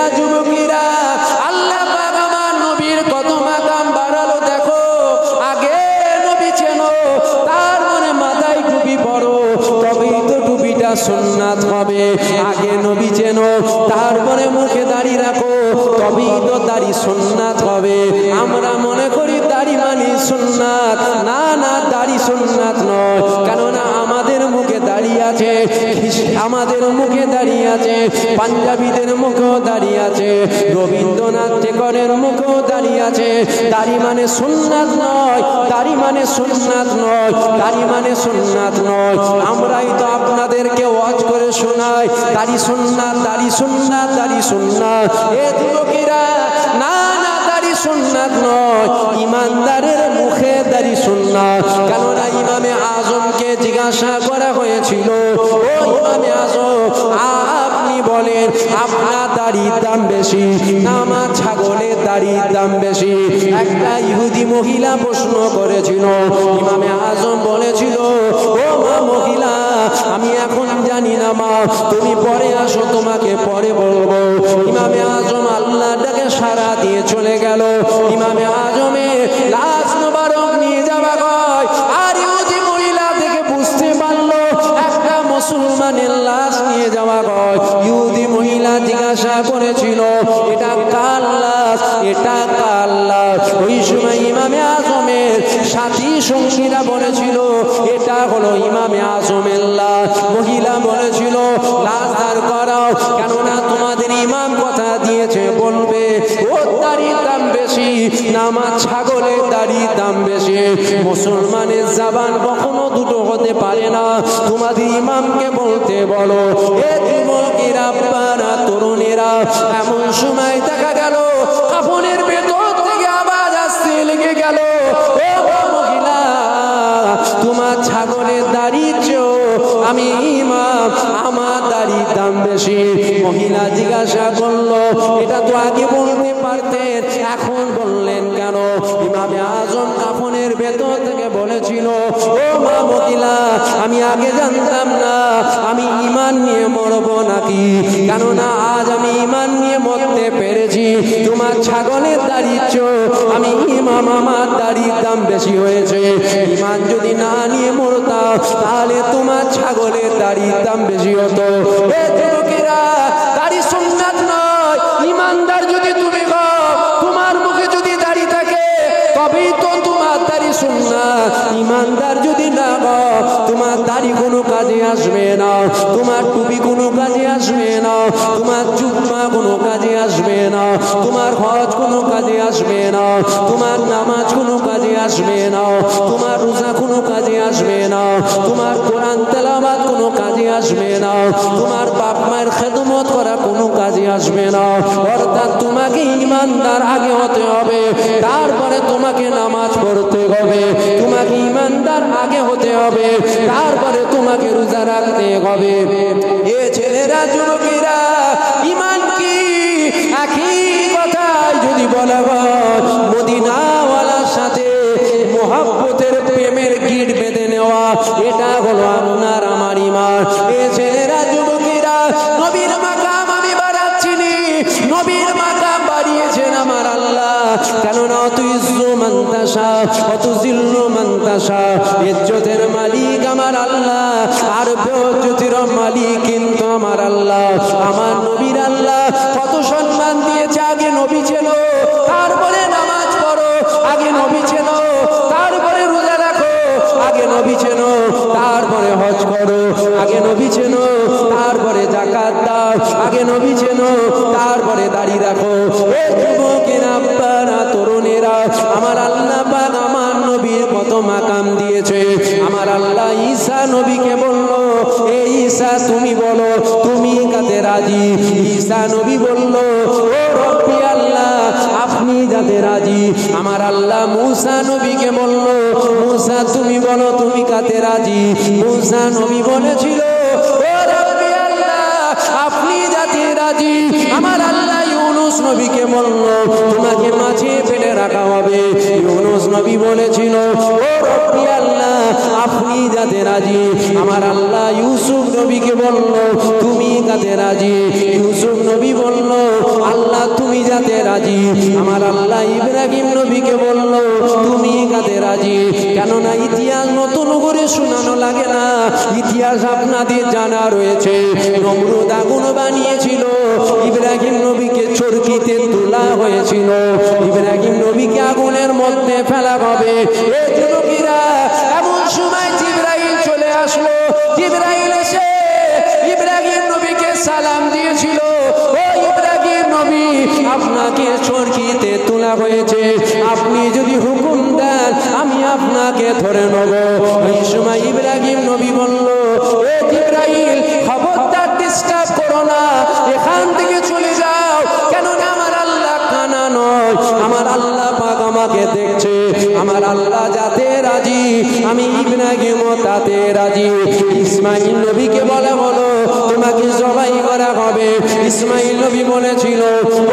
ছেলেরা যুবকেরা, আল্লাহ পাক আমার নবীর কত মাকাম বাড়ালো দেখো। আগে নবী চেনো, তারপরে মাথায় টুপি পরো, তবেই তো টুপিটা সুন্নাত হবে। আগে নবী চেনো, তারপরে মুখে দাড়ি রাখো, তবেই তো দাড়ি সুন্নাত হবে। আমরা মনে করি দাড়ি মানে সুন্নাত, না না, দাড়ি সুন্নাত নয়। কেননা আমাদের মুখে দাড়ি আছে, আমাদের মুখে দাঁড়িয়ে আছে, পাঞ্জাবিদের মুখেও দাঁড়িয়ে আছে, রবীন্দ্রনাথ ঠাকুরের মুখেও দাঁড়িয়ে আছে। দাড়ি মানে সুন্নাত নয়, দাড়ি মানে সুন্নাত নয়, দাড়ি মানে সুন্নাত নয়। আমরাই তো আপনাদেরকে ওয়াজ করে শোনাই দাড়ি সুন্নাত, দাড়ি সুন্নাত, দাড়ি সুন্নাত। এ যুবকেরা, না না, দাড়ি সুন্নাত নয়, ইমানদারের মুখে দাড়ি সুন্নাত। কেননা ইমামে আজমকে জিজ্ঞাসা করা হয়েছিল, ও ইমামে আজম, আপনি বলেন আপনার দাড়ির দাম বেশি না আমার ছাগলের দাড়ির দাম বেশি? একটা ইহুদি মহিলা প্রশ্ন করেছিল। ইমামে আজম বলেছিল, ও মা মহিলা, আমি এখন জানি না মা, তুমি পরে আসো, তোমাকে পরে বলবো। ইমামে আজম আল্লাহ ডাকে সাড়া দিয়ে চলে গেল। ইমামে আজমের লাশ মোবারক নিয়ে যাওয়া হয়, আর ইহুদি মহিলা থেকে বুঝতে পারলো একটা মুসলমানের লাশ নিয়ে যাওয়া হয়। ইহুদি মহিলা জিজ্ঞাসা করেছিল, এটা কার লাশ, এটা কার লাশ? ওই সময় ইমামে আজমের সাথী সঙ্গীরা বলেছিল, এটা হলো ইমামে আজমের লাশ। মহিলা বলেছিল, লাশ দাঁড় করাও, কেননা তোমাদের ইমাম কথা দিয়েছে, বলবে ওর দাড়ির দাম বেশি না আমার ছাগলের দাড়ির দাম বেশি। মুসলমানের জবান কখনো দুটো হতে পারে না, তোমাদের ইমামকে বলতে বলো। এ যুবকেরা, পাড়া তরুণেরা, এমন সময় দেখা গেল কাফনের ভেতর থেকে আওয়াজ আসতে লেগে গেল, ও মহিলা, তোমার ছাগলের দাড়ির চেয়েও আমি ইমাম, আমার দাড়ির দাম বেশি। মহিলা জিজ্ঞাসা করলো, এটা তো আগে বলতে পারতেন, এখন বললেন কেন? ইমামে আজম কাফনের ভেতর থেকে বলেছিল, ও মা মহিলা, আমি আগে জানতাম না আমি ঈমান নিয়ে মরব নাকি, কেননা আজ আমি ঈমান নিয়ে মরতে পেরেছি। তোমার ছাগলের দাড়ির চেয়েও আমি ইমাম, আমার দাড়ির দাম বেশি হয়েছে। ঈমান যদি না নিয়ে মরতাম, তাহলে তোমার ছাগলের দাড়ির দাম বেশি হতো। এ যুবকেরা, দাড়ি সুন্নাত নয়, ঈমানদার যদি তুমি হও, তোমার মুখে যদি দাড়ি থাকে, তবেই তো তোমার দাড়ি সুন্নাত। ঈমানদার যদি না হও, তোমার দাড়ি কোনো কাজে আসবে না, তোমার টুপি কোনো কাজে আসবে না, তোমার জুব্বা কোনো কাজে আসবে না, তোমার হজ কোনো কাজে আসবে না, তোমার নামাজ কোনো কাজে আসবে না, তোমার রোজা কোনো কাজে আসবে না, তোমার কোরআন তেলাওয়াত কোনো কাজে আসবে না, তোমার বাপ মায়ের খেদমত করা কোনো কাজে আসবে না। অর্থাৎ তোমাকে ঈমানদার আগে হতে হবে, তারপরে তোমাকে নামাজ পড়তে হবে। তোমাকে ঈমানদার আগে হতে হবে, তারপরে তোমাকে রোজা রাখতে হবে। এ ছেলেরা, যুবকেরা, ঈমান কি? একই কথাই যদি বলা হয়, মদিনাওয়ালার সাথে মোহাব্বতের প্রেমের গিট বেঁধে নেওয়া, এটা হলো আপনার আমার ঈমান। এ ছেলেরা, যুবকেরা, নবীর মাকাম আমি বাড়াচ্ছি নি, নবীর মাকাম বাড়িয়েছেন আমার আল্লাহ। কেননা তুইজ্জু মান তাশা ওয়া তুযিল্লু মান তাশা, ইজ্জতের মালিক আমার আল্লাহ, আর বেইজ্জতির মালিক কিন্তু আমার আল্লাহ। আমার নবীর আল্লাহ কত সম্মান দিয়েছে। আগে নবী চেনো, তারপরে নামাজ পড়ো। আগে নবী চেনো, তারপরে রোজা রাখো। আগে নবী চেনো, তারপরে হজ করো। আগে নবী চেনো, তারপরে যাকাত দাও। আগে নবী চেনো, তারপরে দাড়ি রাখো। এ যুবকেরা, পাড়া তরুণেরা, আমার আল্লাহ পাক আমার নবীর কত মাকাম দিয়েছে। আমার আল্লাহ ঈসা নবীকে বলল, এ ঈসা তুমি বলো তুমি কাতে রাজি? ঈসা নবী বলল, ও রব্বি আল্লাহ, আপনি যাতে রাজি। আমার আল্লাহ মূসা নবীকে বলল, মূসা তুমি বলো তুমি কাতে রাজি? মূসা নবী বলেছিল, ও রব্বি আল্লাহ, আপনি যাতে রাজি। আমার আল্লাহ ইউনুস নবীকে বলল, তোমাকে মাঝে ফেলে রাখা হবে। ইউনুস নবী বলেছিল, ও রব্বি আল্লাহ, আপনি যাতে রাজি। আমার আল্লাহ ইউসুফ নবীকে বলল, তুমি কাতে রাজি? ইউসুফ নবী বলল, কাতে রাজি? আমার আল্লাহ ইব্রাহিম নবীকে বলল তুমি কাতে রাজি? কেননা ইতিহাস নতুন করে শোনানো লাগে না, ইতিহাস আপনাদের জানা রয়েছে। নমরুদ আগুন বানিয়েছিল, ইব্রাহিম নবীকে চরকিতে তোলা হয়েছিল, ইব্রাহিম নবীকে আগুনের মধ্যে ফেলা হবে। এই যুবকেরা, এমন সময় জিবরাইল চলে আসলো। জিবরাইল এসে ইব্রাহিম নবীকে সালাম দিয়েছিল, ও ইব্রাহিম নবী, আপনাকে চরকিতে তোলা হয়েছে, আপনি যদি হুকুম দেন আমি আপনাকে ধরে নেব। এই সময় ইব্রাহিম নবী বলল, ও জিবরাইল, খবরদার ডিস্টার্ব করো না, এখান থেকে চলে যাও, কেননা আমার আল্লাহ কানা নয়, আমার আল্লাহ পাক আমাকে দেখছে। আমার আল্লাহ যাতে রাজি আমি ইব্রাহিমও তাতে রাজি। ইসমাইল নবীকে বলা হলো তোমাকে জবাই করা হবে। ইসমাইল নবী বলেছিল,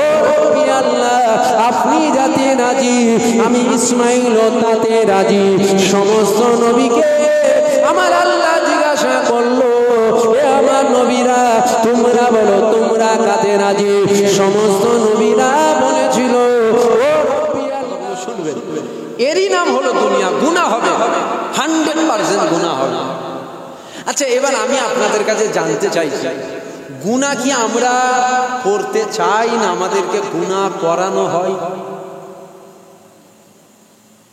ও রব্বি আল্লাহ, আপনি যাতে রাজি আমি ইসমাইলও তাতে রাজি। সমস্ত নবীকে আমার আল্লাহ জিজ্ঞাসা করলো, এ আমার নবীরা তোমরা বলো তোমরা কাতে রাজি? সমস্ত নবীরা বলেছিল, ও রব্বি আল্লাহ। শুনবেন, এরই নাম হলো দুনিয়া। গুনাহ হবে, 100% গুনাহ হবে। আচ্ছা, এবার আমি আপনাদের কাছে জানতে চাইছি, গুনাহ কি আমরা করতে চাই না আমাদেরকে গুনাহ করানো হয়?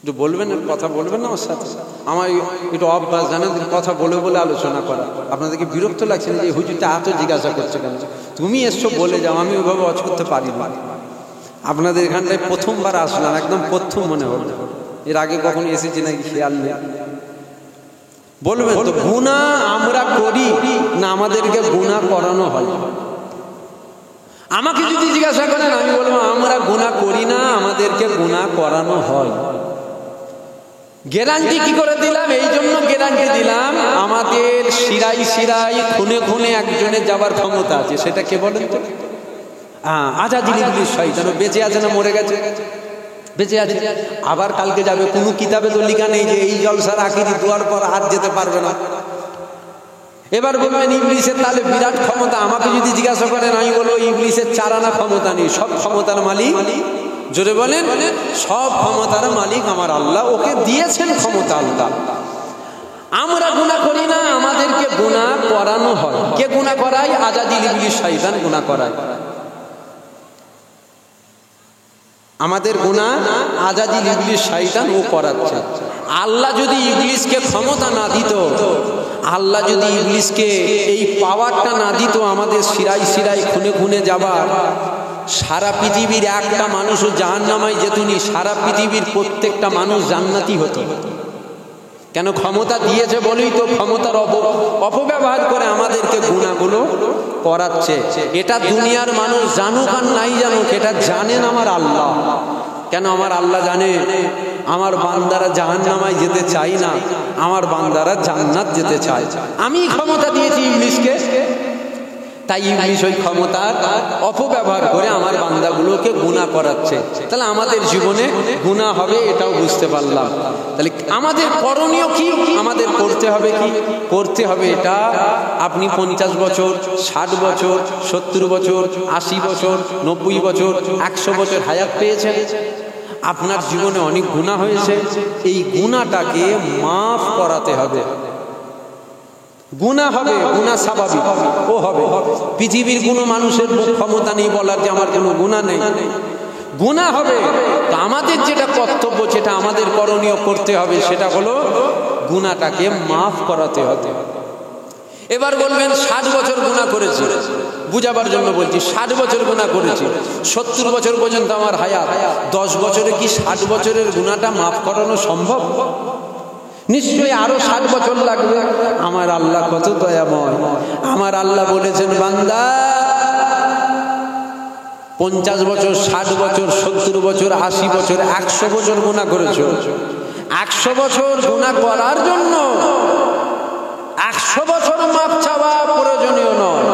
একটু বলবেন, কথা বলবেন না আমার সাথে? আমার একটু অভ্যাস জানেন, কথা বলে বলে আলোচনা করা। আপনাদেরকে বিরক্ত লাগছে না যে হুজুরটা এত জিজ্ঞাসা করছে কেন? তুমি এসছো বলে যাও, আমি ওইভাবে অজ করতে পারি না। আপনাদের এখানটায় প্রথমবার আসলাম, একদম প্রথম মনে হল, এর আগে কখনো এসেছি নাকি খেয়াল নেই। বলবেন তো, গুনাহ আমরা করি না আমাদেরকে গুনাহ করানো হয়? আমাকে যদি জিজ্ঞাসা করেন আমি বলবো আমরা গুনাহ করি না, আমাদেরকে গুনাহ করানো হয়। গ্যারান্টি কি করে দিলাম? এই জন্য গ্যারান্টি দিলাম, আমাদের শিরাই শিরাই খুনে খুনে একজনের যাবার ক্ষমতা আছে। সেটা কে বলেন তো? আজাজিল ইবলিস শয়তান। বেঁচে আছে না মরে গেছে? বেঁচে আছে। আবার কালকে যাবে। কোনো কিতাবে তো লেখা নেই যে এই জলসার আখিরি দোয়ার পর আর যেতে পারবে না। এবার বলবেন ইবলিসের তাহলে বিরাট ক্ষমতা। আমাকে যদি জিজ্ঞাসা করেন আমি বলবো ইবলিসের 4 আনা ক্ষমতা নেই, সব ক্ষমতার মালিক। জোরে বলেন, সব ক্ষমতার মালিক আমার আল্লাহ, ওকে দিয়েছেন ক্ষমতা আল্লাহ। আমরা গুনাহ করি না, আমাদেরকে গুনাহ করানো হয়। কে গুনাহ করায়? আজাজিল ইবলিস শয়তান গুনাহ করায়। আমাদের গুনাহ আজাজিল ইবলিস শয়তান ও করাচ্ছে। আল্লাহ যদি ইবলিসকে ক্ষমতা না দিত, আল্লাহ যদি ইবলিসকে এই পাওয়ারটা না দিত আমাদের শিরাই শিরাই খুনে খুনে যাবার, সারা পৃথিবীর একটা মানুষও জাহান্নামায় যেতুনি, সারা পৃথিবীর প্রত্যেকটা মানুষ জান্নাতি হতো। কেন? ক্ষমতা দিয়েছে বলেই তো ক্ষমতার অপব্যবহার করে আমাদেরকে গুনাহগুলো করাচ্ছে। এটা দুনিয়ার মানুষ জানুক আর নাই জানুক, এটা জানেন আমার আল্লাহ। কেন? আমার আল্লাহ জানে আমার বান্দারা জাহান্নামায় যেতে চাই না, আমার বান্দারা জান্নাত যেতে চায়। আমি ক্ষমতা দিয়েছি ইবলিসকে, তাই ইবলিস ওই ক্ষমতার অপব্যবহার করে আমার বান্দাগুলোকে গুনাহ করাচ্ছে। তাহলে আমাদের জীবনে গুনাহ হবে, এটাও বুঝতে পারলাম। তাহলে আমাদের করণীয় কি? আমাদের করতে হবে কি? করতে হবে এটা, আপনি 50 বছর, 60 বছর, 70 বছর, 80 বছর, 90 বছর, 100 বছর হায়াত পেয়েছেন, আপনার জীবনে অনেক গুনাহ হয়েছে, এই গুনাহটাকে মাফ করাতে হবে। গুনাহ হবে, গুনাহ স্বাভাবিক, ও হবে। পৃথিবীর কোনো মানুষের ক্ষমতা নেই বলার যে আমার কোনো গুনাহ নেই। গুনাহ হবে, তো আমাদের যেটা কর্তব্য, যেটা আমাদের করণীয় করতে হবে, সেটা হলো গুনাহটাকে মাফ করাতে হবে। এবার বলবেন 60 বছর গুনাহ করেছি, বুঝাবার জন্য বলছি, 60 বছর গুনাহ করেছি, 70 বছর পর্যন্ত আমার হায়াত, 10 বছরে কি 60 বছরের গুনাহটা মাফ করানো সম্ভব? নিশ্চয়ই আরো 60 বছর লাগবে। আমার আল্লাহ কত দয়াময়। আমার আল্লাহ বলেছেন, বান্দা 50 বছর, 60 বছর, 70 বছর, 80 বছর, 100 বছর গুনাহ করেছো। 100 বছর গুনাহ করার জন্য 100 বছর মাপ চাওয়া প্রয়োজনীয় নয়।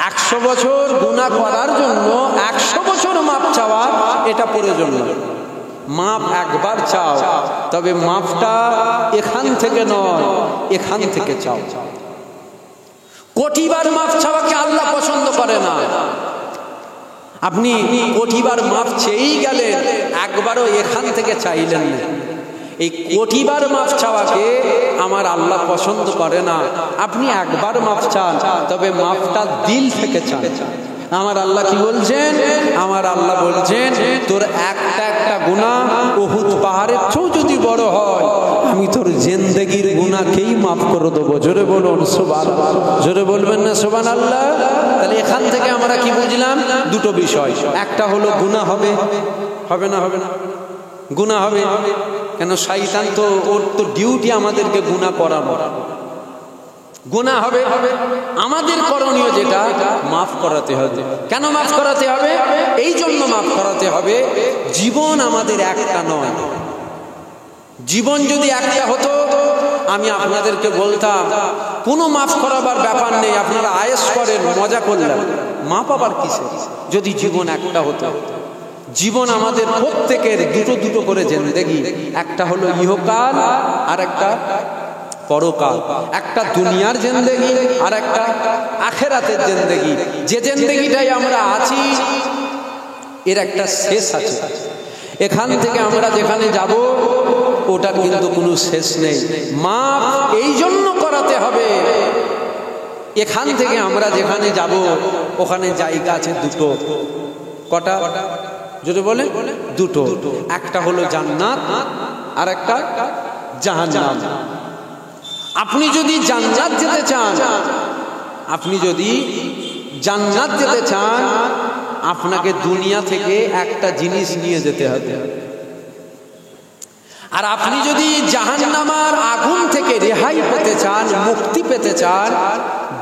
100 বছর গুনাহ করার জন্য 100 বছর মাপ চাওয়া এটা প্রয়োজন নয়। মাপ একবার চাও, তবে মাপটা এখান থেকে নয়, এখান থেকে চাও। কোটিবার মাপ চাওয়াকে আল্লাহ পছন্দ করে না। আপনি কোটিবার মাপ চেয়েই গেলেন, একবারও এখান থেকে চাইলেন না। এই কোটিবার মাপ চাওয়াকে আমার আল্লাহ পছন্দ করে না। আপনি একবার মাপ চান, তবে মাপটা দিল থেকে চান। আমার আল্লাহ কি বলছেন? আমার আল্লাহ বলছেন, তোর একটা একটা গুনাহ উহুদ পাহাড়ের চেয়েও যদি বড় হয়, আমি তোর জিন্দেগির গুনাহকেই মাফ করে দেবো। জোরে বলুন সুবহানাল্লাহ। জোরে বলবেন না সুবহানাল্লাহ? তাহলে এখান থেকে আমরা কি বুঝলাম? দুটো বিষয়। একটা হলো গুনাহ হবে, হবে না? হবে না? গুনাহ হবে। কেন? শয়তান তো, ওর তো ডিউটি আমাদেরকে গুনাহ করানো। গুনাহ হবে, আমাদের করণীয় যেটা, মাফ করাতে হবে। কেন মাফ করাতে হবে? এই জন্য মাফ করাতে হবে, জীবন আমাদের একটা নয়। জীবন যদি একটা হতো, আমি আপনাদেরকে বলতাম কোনো মাফ করাবার ব্যাপার নেই, আপনারা আয়েশ করেন, মজা করলেন, মাপ আবার কিসে? যদি জীবন একটা হতো। জীবন আমাদের প্রত্যেকের দুটো দুটো করে জিন্দেগি। একটা হলো ইহকাল, আর একটা পরকাল। একটা দুনিয়ার জিন্দেগি, আর একটা আখেরাতের জিন্দেগি। যে জিন্দেগিটাই আমরা আছি, এর একটা শেষ আছে। এখান থেকে আমরা যেখানে যাব, ওটার কিন্তু কোনো শেষ নেই। মাপ এই জন্য করাতে হবে, এখান থেকে আমরা যেখানে যাব, ওখানে জায়গা আছে দুটো। কটা? যদি বলে দুটো। একটা হলো জান্নাত, আর একটা জাহান্নাম। আপনি যদি জান্নাত যেতে চান, আপনি যদি জান্নাত যেতে চান, আপনাকে দুনিয়া থেকে একটা জিনিস নিয়ে যেতে হবে। আর আপনি যদি জাহান্নামের আগুন থেকে রেহাই পেতে চান, মুক্তি পেতে চান,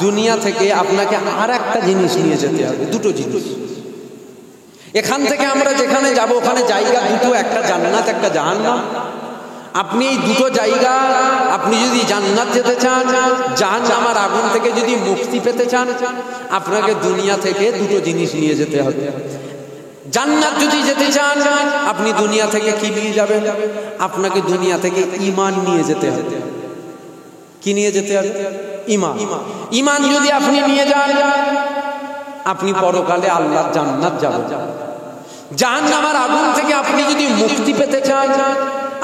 দুনিয়া থেকে আপনাকে আর একটা জিনিস নিয়ে যেতে হবে। দুটো জিনিস। এখান থেকে আমরা যেখানে যাব, ওখানে জায়গা দুটো, একটা জান্নাত, একটা জাহান্নাম। আপনি এই দুটো জায়গা, আপনি যদি জান্নাত যেতে চান, জাহান্নামের আগুন থেকে যদি মুক্তি পেতে চান, আপনাকে দুনিয়া থেকে দুটো জিনিস নিয়ে যেতে হবে। জান্নাত যদি যেতে চান, আপনি দুনিয়া থেকে কি নিয়ে যাবেন? আপনাকে দুনিয়া থেকে ঈমান নিয়ে যেতে হবে। কি নিয়ে যেতে হবে? ঈমান। ঈমান যদি আপনি নিয়ে যান, আপনি পরকালে আল্লাহর জান্নাত যাবেন। জাহান্নামের আগুন থেকে আপনি যদি মুক্তি পেতে চান,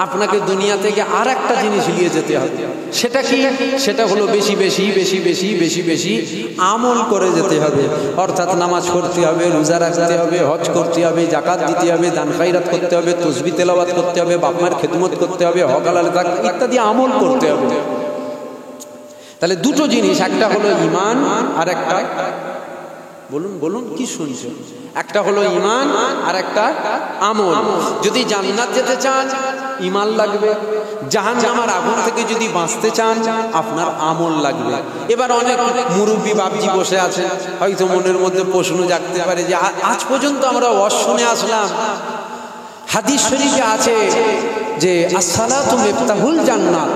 আপনাকে দুনিয়া থেকে আর একটা জিনিস নিয়ে যেতে হবে। সেটা কি? সেটা হলো বেশি বেশি বেশি বেশি বেশি বেশি আমল করে যেতে হবে। অর্থাৎ নামাজ পড়তে হবে, রোজা রাখতে হবে, হজ করতে হবে, যাকাত দিতে হবে, দান খায়রাত করতে হবে, তাসবিহ তেলাওয়াত করতে হবে, বাপ মায়ের খেদমত করতে হবে, হক হালাল ইত্যাদি আমল করতে হবে। তাহলে দুটো জিনিস, একটা হলো ঈমান, আর একটা, বলুন বলুন কি শুনছেন? একটা হলো ঈমান, আর একটা আমল। যদি জান্নাত যেতে চান, ঈমান লাগবে। জাহান্নামের আগুন থেকে যদি বাঁচতে চান, আপনার আমল লাগবে। এবার অনেক মুরব্বী বাপজি বসে আছে, হয়তো মনের মধ্যে প্রশ্ন জাগতে পারে যে আজ পর্যন্ত আমরা ওয়াজ শুনে আসলাম, হাদিস শরীফে আছে যে আসসালাতু মিফতাহুল জান্নাত,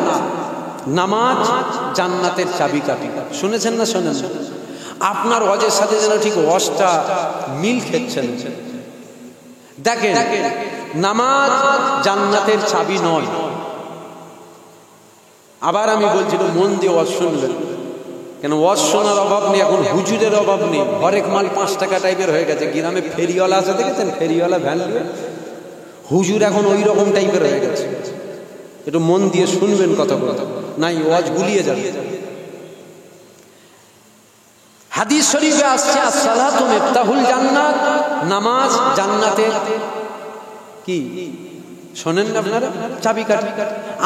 নামাজ জান্নাতের চাবিকাঠি। শুনেছেন না? শোনেন। আপনার ওয়াজের সাথে যেন ঠিক ওয়াজটা মিল খেচ্ছেন। দেখেন, নামাজ জান্নাতের চাবি নয়। আবার আমি বলছি, মন দিয়ে ওয়াজ শুনবেন। কেন? ওয়াজ শোনার অভাব নেই, এখন হুজুরের অভাব নেই। হরেক মাল 5 টাকা টাইপের হয়ে গেছে। গ্রামে ফেরিওয়ালা আছে, দেখেছেন? ফেরিওয়ালা ভ্যান নিয়ে হুজুর এখন ওই রকম টাইপের হয়ে গেছে। একটু মন দিয়ে শুনবেন কথা কথা, নাই ওয়াজ গুলিয়ে যাবে। হাদিস শরীফে আসছে আসসালাতু মিফতাহুল জান্নাত, নামাজ জান্নাতের কি? শোনেন না আপনারা? চাবিকাঠি।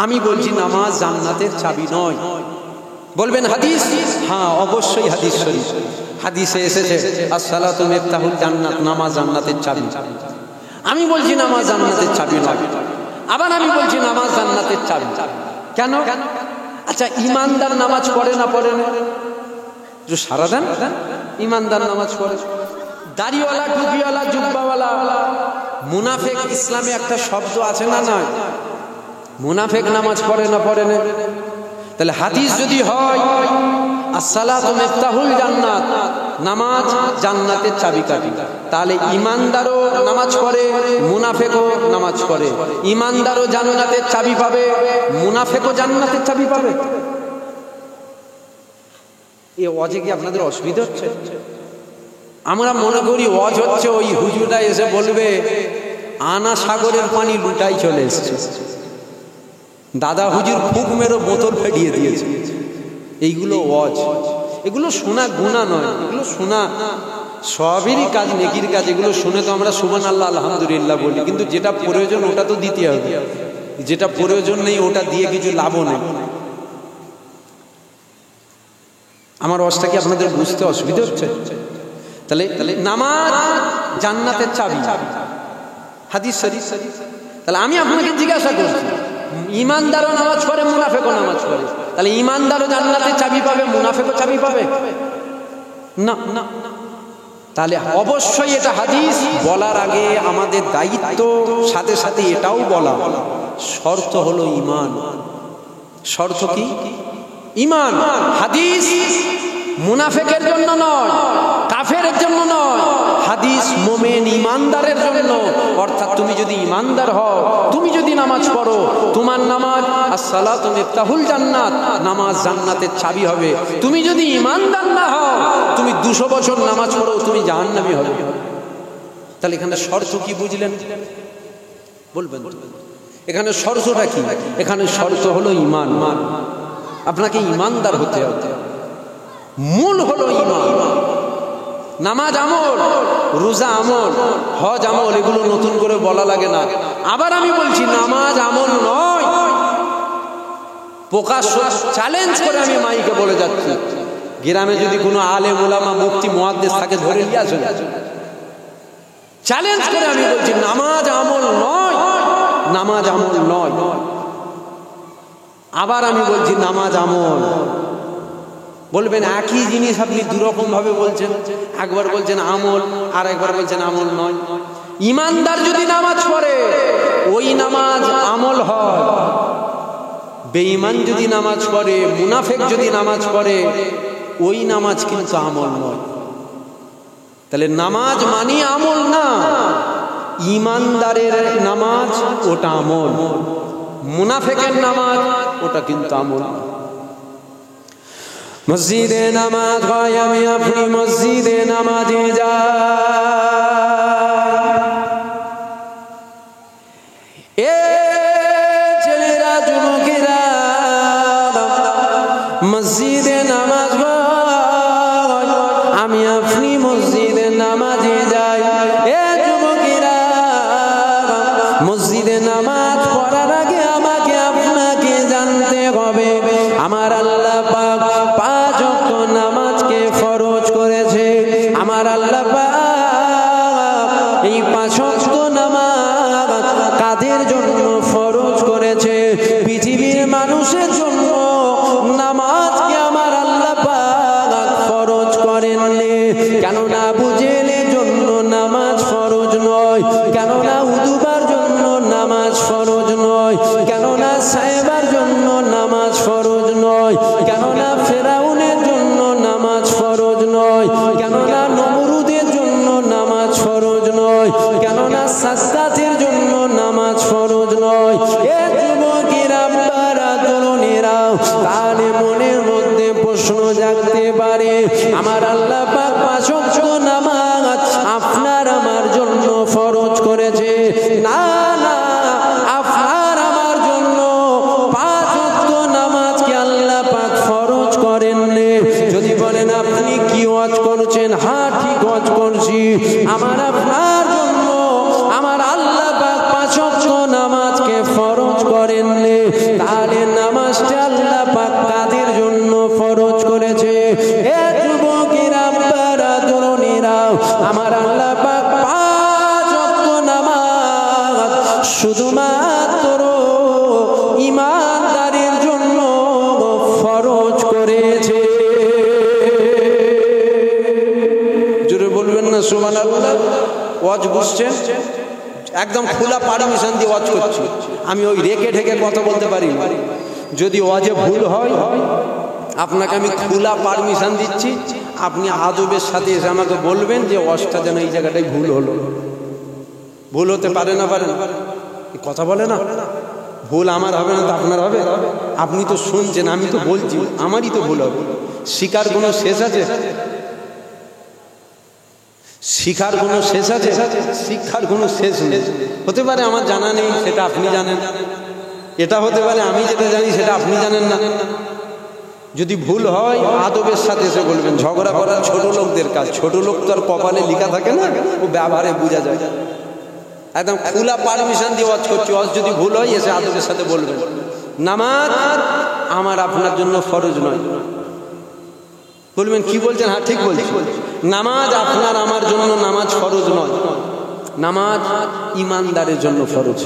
আমি বলছি নামাজ জান্নাতের চাবি নয়। বলবেন হাদিস? হ্যাঁ, অবশ্যই হাদিস শরীফ। হাদিসে এসেছে আসসালাতু মিফতাহুল জান্নাত, নামাজ জান্নাতের চাবি। আমি বলছি নামাজ জান্নাতের চাবি নয়। আবার আমি বলছি নামাজ জান্নাতের চাবি। কেন? আচ্ছা, ঈমানদার নামাজ পড়ে না পড়ে না? जो सारा देन ईमानदार नामाज पढ़े, दाढ़ीवाला टुपिवाला जुब्बावाला मुनाफिक इस्लामे একটা শব্দ আছে না? না, মুনাফিক নামাজ পড়ে না পড়ে না? তাহলে হাদিস যদি হয় আসসালাতু মিফতাহুল জান্নাত, নামাজ জান্নাতের চাবিকাঠি, তাহলে ঈমানদারও নামাজ পড়ে, মুনাফিকও নামাজ পড়ে। ঈমানদারও জান্নাতের চাবি পাবে, মুনাফিকও জান্নাতের চাবি পাবে। এই ওয়াজে কি আপনাদের অসুবিধা হচ্ছে? আমরা মনে করি ওয়াজ হচ্ছে, ওই হুজুরটা এসে বলবে আনা সাগরের পানি লুটাই চলে এসছে, দাদা হুজুর ফুক মেরো বোতল ফেটিয়ে দিয়েছে। এইগুলো ওয়াজ, এগুলো শোনা গুনাহ নয়, এগুলো শোনা সবেরই কাজ, নেকির কাজ। এগুলো শুনে তো আমরা সুবহানাল্লাহ আলহামদুলিল্লাহ বলি, কিন্তু যেটা প্রয়োজন ওটা তো দিতে হবে, যেটা প্রয়োজন নেই ওটা দিয়ে কিছু লাভও নেই। আমার ওয়াজটা কি আপনাদের বুঝতে অসুবিধা হচ্ছে? তাহলে নামাজ জান্নাতের চাবি, হাদিস শরীফ। তাহলে আমি আপনাকে জিজ্ঞাসা করছি, ইমানদারও নামাজ পড়ে, মুনাফিকও নামাজ পড়ে, তাহলে ইমানদারও জান্নাতের চাবি পাবে, মুনাফিকও চাবি পাবে না? না। তাহলে অবশ্যই এটা হাদিস বলার আগে আমাদের দায়িত্ব, সাথে সাথে এটাও বলা, শর্ত হলো ঈমান। শর্ত কি? ঈমান। হাদিস মুনাফিকের জন্য নয়, কাফেরের জন্য নয়, হাদিস মুমিন ঈমানদারের জন্য। অর্থাৎ তুমি যদি ঈমানদার হও, তুমি যদি নামাজ পড়ো, তোমার নামাজ as-সালাতু মিফতাহুল জান্নাত, নামাজ জান্নাতের চাবি হবে। তুমি যদি ঈমানদার না হও, তুমি 200 বছর নামাজ পড়ো, তুমি জাহান্নামী হবে। তাহলে এখানে শর্ত কি বুঝলেন? বলবেন এখানে শর্তটা কি? এখানে শর্ত হলো ঈমান। আপনাকে ঈমানদার হতে হবে, মূল হলো ঈমান। নামাজ আমল, রোজা আমল, হজ আমল, এগুলো নতুন করে বলা লাগে না। আবার আমি বলছি নামাজ আমল নয়, প্রকাশ্য চ্যালেঞ্জ করে আমি মাইকে বলে যাচ্ছি, গ্রামে যদি কোনো আলেম ওলামা মুফতি মুহাদ্দিস থাকে ধরে নিয়ে আসেন, চ্যালেঞ্জ করে আমি বলছি নামাজ আমল নয়, নামাজ আমল নয়। আবার আমি বলছি নামাজ আমল। বলবেন একই জিনিস আপনি দুরকম ভাবে বলছেন, একবার বলছেন আমল আর একবার বলছেন আমল নয়। ইমানদার যদি নামাজ পড়ে ওই নামাজ আমল হয়, বেঈমান যদি নামাজ পড়ে, মুনাফিক যদি নামাজ পড়ে, ওই নামাজ কিন্তু আমল নয়। তাহলে নামাজ মানে আমল না, ইমানদারের নামাজ ওটা আমল, মুনাফিকের নামাজ ওটা কিন্তু আমল। মসজিদে নামাজ হয়, আমি আপনি মসজিদে নামাজে যাই। ছেলেরা যুবকেরা মসজিদে নামাজ হয়, আমি আপনি মসজিদে নামাজে যাই। যুবকেরা মসজিদে নামাজ পড়ার আগে আমাকে আপনাকে জানতে হবে আমার আল্লাহ পাক 5 ওয়াক্ত নামাজকে ফরজ করেছে। আমার আল্লাহ পাক এই 5 ওয়াক্ত নামাজ কাদের জন্য ফরজ করেছে? পৃথিবীর মানুষের জন্য নামাজকে আমার আল্লাহ পাক ফরজ করেননি। কেননা বুঝেলের জন্য নামাজ ফরজ নয়, কেননা উদুবার জন্য নামাজ ফরজ নয়, কেননা সাহেবার জন্য নামাজ ফরজ নয়, কেননা ফেরাউনের জন্য নামাজ ফরজ নয়, কেননা নমরুদের জন্য নামাজ ফরজ নয়, কেননা সাজ্জাতের জন্য নামাজ ফরজ নয়। এ যুবকেরা, বারা তরুণেরা, তাহলে মনের মধ্যে প্রশ্ন জাগতে পারে আমার আল্লাহ পাক 5 ওয়াক্ত নামাজ আপনার আমার জন্য ফরজ করেছে। না না, আপনার আমার জন্য 5 ওয়াক্ত নামাজকে আল্লাহ পাক ফরজ করেননি। যদি বলেন আপনি কি ওয়াজ করছেন, হ্যাঁ ঠিক ওয়াজ করছি, আমার আপনার জন্য আমার আল্লাহ পাক 5 ওয়াক্ত নামাজকে ফরজ করেননি। তাহলে নামাজটা আল্লাহ পাক কাদের জন্য ফরজ করেছে? এ যুবকেরা, বারা তরুণেরা, আমার আল্লাহ পাক 5 ওয়াক্ত নামাজ শুধুমাত্র ঈমানদারের জন্য ফরজ করেছে। জোরে বলবেন না সুবহানাল্লাহ? ওয়াজ বুঝছেন? একদম খোলা পারমিশন দিয়ে ওয়াজ করছি আমি, ওই রেখে ঢেকে কথা বলতে পারি না। যদি ওয়াজে ভুল হয় আপনাকে আমি খোলা পারমিশন দিচ্ছি, আপনি আদবের সাথে এসে আমাকে বলবেন যে ওয়াজটা যেন এই জায়গাটাই ভুল হলো। ভুল হতে পারে না, পারে না, কথা বলে না। ভুল আমার হবে না তো আপনার হবে? আপনি তো শুনছেন, আমি তো বলছি, আমারই তো ভুল হবে। শিকার কোনো শেষ আছে? শিখার কোনো শেষ আছে? শিক্ষার কোনো শেষ নেই। হতে পারে আমার জানা নেই, সেটা আপনি জানেন। এটা হতে পারে আমি যেটা জানি সেটা আপনি জানেন না। যদি ভুল হয় আদবের সাথে এসে বলবেন। ঝগড়া করার ছোট লোকদের কাজ। ছোট লোক তো আর কপালে লেখা থাকে না, ও ব্যবহারে বোঝা যায়। একদম খোলা পারমিশন দিয়ে ওয়াজ করছি, ওয়াজ যদি ভুল হয় এসে আদবের সাথে বলবেন। নামাজ আমার আপনার জন্য ফরজ নয়। বলবেন কি বলছেন? হ্যাঁ ঠিক বলছি। নামাজ আপনার আমার জন্য নামাজ ফরজ নয়। নামাজ ইমানদারের জন্য ফরজ।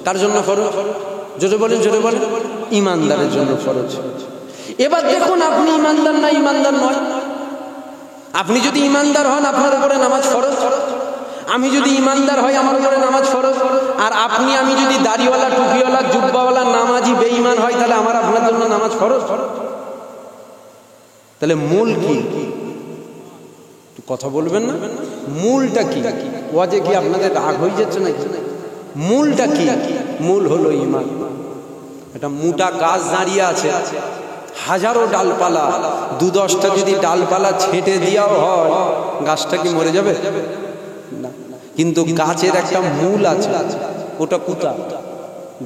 কার জন্য ফরজ? জোরে বলেন, জোরে বলেন। ইমানদারের জন্য ফরজ। এবার দেখুন আপনি ইমানদার না ইমানদার নয়। আপনি যদি ইমানদার হন আপনার উপরে নামাজ ফরজ। আমি যদি ইমানদার হই আমার উপরে নামাজ ফরজ। আর আপনি আমি যদি দাড়িওয়ালা, টুপিওয়ালা, জুব্বাওয়ালা, নামাজি, বেঈমান হয় তাহলে আমার আপনার জন্য নামাজ ফরজ। তাহলে মূল কি? কথা বলবেন না? মূলটা কি? ওয়াজে কি আপনাদের রাগ হয়ে যাচ্ছে নাকি? মূলটা কি? মূল হলো ঈমান। এটা মোটা গাছ দাঁড়িয়ে আছে, হাজারো ডালপালা, 2-10টা যদি ডালপালা ছেটে দেওয়াও হয় গাছটা কি মরে যাবে? না। কিন্তু গাছের একটা মূল আছে, ওটা কোথা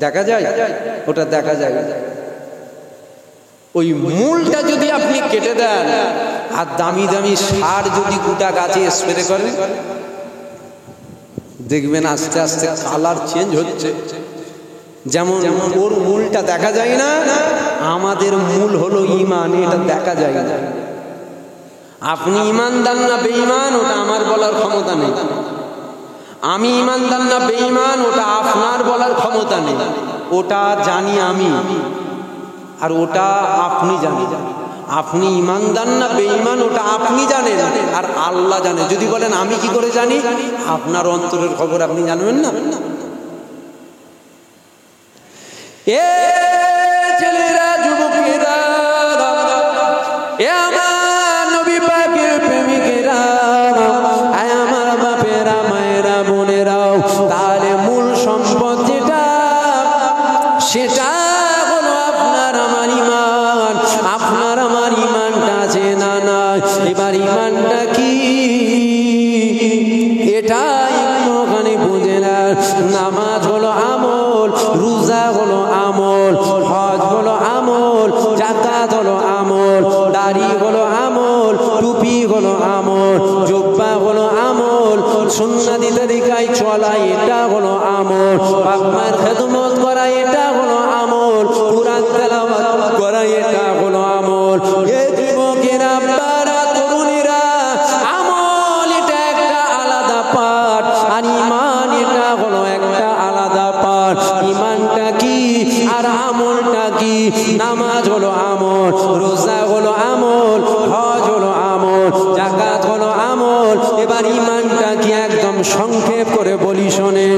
দেখা যায়? ওটা দেখা যায়। ওই মূলটা যদি আপনি কেটে দেন আর দামি দামি সার যদি গোটা গাছে স্প্রে করেন, দেখবেন আস্তে আস্তে কালার চেঞ্জ হচ্ছে। যেমন ওর মূলটা দেখা যায় না, আমাদের মূল হলো ঈমান, এটা দেখা যায় না। আপনি ঈমানদার না বেঈমান ওটা আমার বলার ক্ষমতা নেই। আমি ঈমানদার না বেঈমান ওটা আপনার বলার ক্ষমতা নেই। ওটা জানি আমি, আর ওটা আপনি জানেন। আপনি ঈমানদার না বেঈমান ওটা আপনি জানেন, আর আল্লাহ জানে। যদি বলেন আমি কি করে জানি, আপনার অন্তরের খবর আপনি জানবেন না। এ ছেলেরা, যুবকেরা, এ আমার নবী পাকের প্রেমিকেরা, আয় আমার বাপেরা, মায়েরা, বোনেরাও, তাহলে মূল সম্পদ যেটা সেটা হলো আপনার আমার ঈমান। আপনার আমার ঈমানটা আছে না না? এবার ঈমানটা কি এটাই ওখানে বুঝে না। নামাজ হলো আমল, রোজা হলো আমল, হজ হলো আমল, যাকাত হলো আমল, দাড়ি হলো আমল, টুপি হলো আমল, জুব্বা হলো আমল, সুন্নাতি তরিকায় চলা এটা হলো আমল, বাপ মায়ের খেদমত করা এটা হলো আমল, কুরআন তেলাওয়াত করা এটা হলো আমল। এ যুবকেরা, বারা, তরুণীরা, আমল এটা একটা আলাদা পাঠ, আর ঈমান এটা হলো একটা আলাদা পাঠ। ঈমানটা কি আর আমলটা কি? নামাজ হলো আমল, রোজা হলো আমল, হজ হলো আমল, যাকাত হলো আমল। এবার ঈমানটা কি একদম সংক্ষেপ করে বলি শোনে।